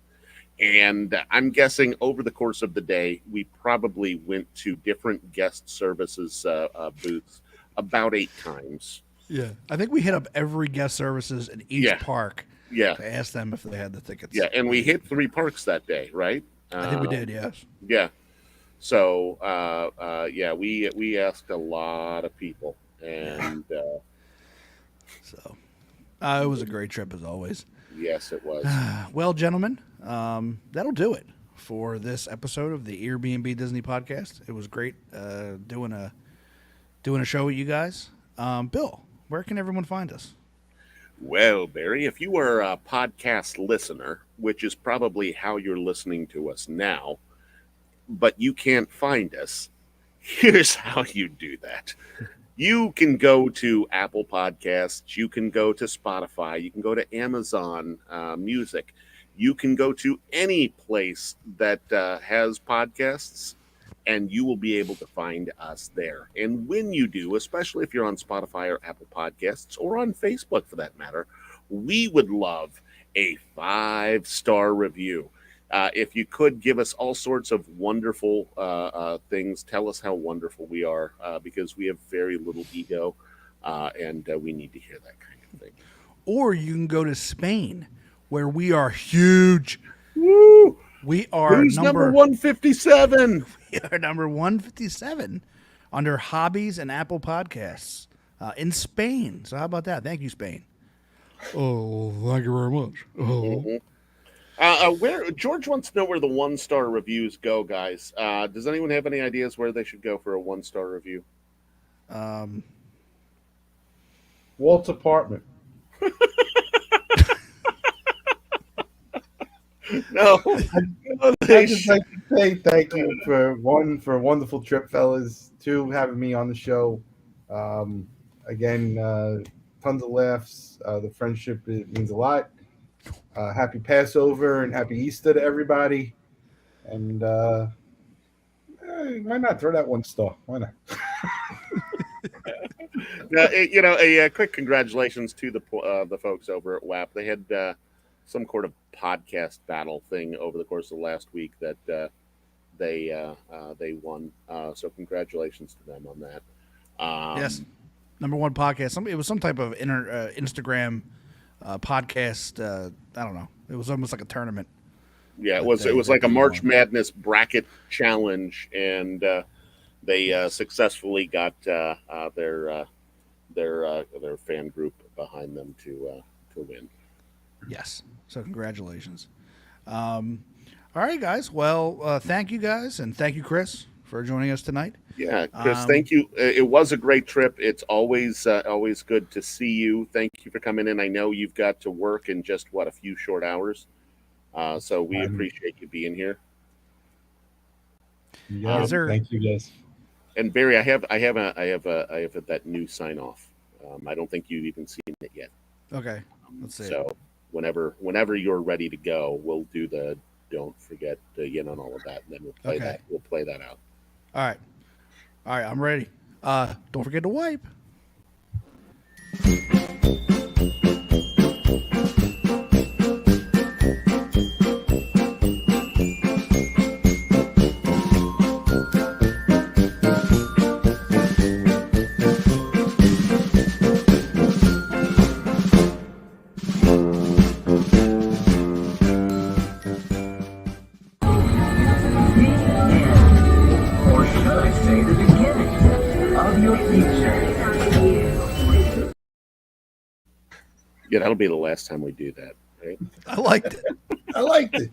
And I'm guessing over the course of the day, we probably went to different guest services booths about 8 times. Yeah, I think we hit up every guest services in each Yeah. park Yeah. to ask them if they had the tickets. Yeah. And we hit 3 parks that day, right? I think we did. Yes. Yeah. So, yeah, we asked a lot of people. And So it was a great trip as always. yes, it was. Well, gentlemen, that'll do it for this episode of the EarB&B Disney podcast. It was great doing a show with you guys. Bill, where can everyone find us? Well, Barry, if you are a podcast listener, which is probably how you're listening to us now, but you can't find us, here's how you do that. You can go to Apple Podcasts, you can go to Spotify, you can go to Amazon Music, you can go to any place that has podcasts, and you will be able to find us there. And when you do, especially if you're on Spotify or Apple Podcasts or on Facebook for that matter, we would love a 5-star review. If you could give us all sorts of wonderful things, tell us how wonderful we are, because we have very little ego, and we need to hear that kind of thing. Or you can go to Spain, where we are huge. Woo! We are Who's number 157? We are number 157 under hobbies and Apple Podcasts in Spain. So how about that? Thank you, Spain. Oh, thank you very much. Oh. Where George wants to know where the 1-star reviews go, guys. Does anyone have any ideas where they should go for a 1-star review? Walt's apartment. No. I just like to say thank you for a wonderful trip, fellas. 2, having me on the show. Again, tons of laughs. The friendship, it means a lot. Happy Passover and happy Easter to everybody. And why not throw that 1 star? Why not? A quick congratulations to the folks over at WAP. They had some sort of podcast battle thing over the course of the last week that they won. So congratulations to them on that. Yes, number 1 podcast. It was some type of Instagram podcast. I don't know. It was almost like a tournament. Yeah, it was like a March Madness bracket challenge, and they successfully got their fan group behind them to win. Yes. So congratulations. All right, guys. Well, thank you guys, and thank you, Chris, for joining us tonight. Yeah, Chris, thank you. It was a great trip. It's always good to see you. Thank you for coming in. I know you've got to work in just a few short hours, so we appreciate you being here. Yeah, thank you, guys. And Barry, I have that new sign off. I don't think you've even seen it yet. Okay, let's see. So whenever you're ready to go, we'll do the don't forget to yin on all of that, and then we'll play that. We'll play that out. All right, I'm ready. Don't forget to wipe. Yeah, that'll be the last time we do that, right? I liked it. I liked it.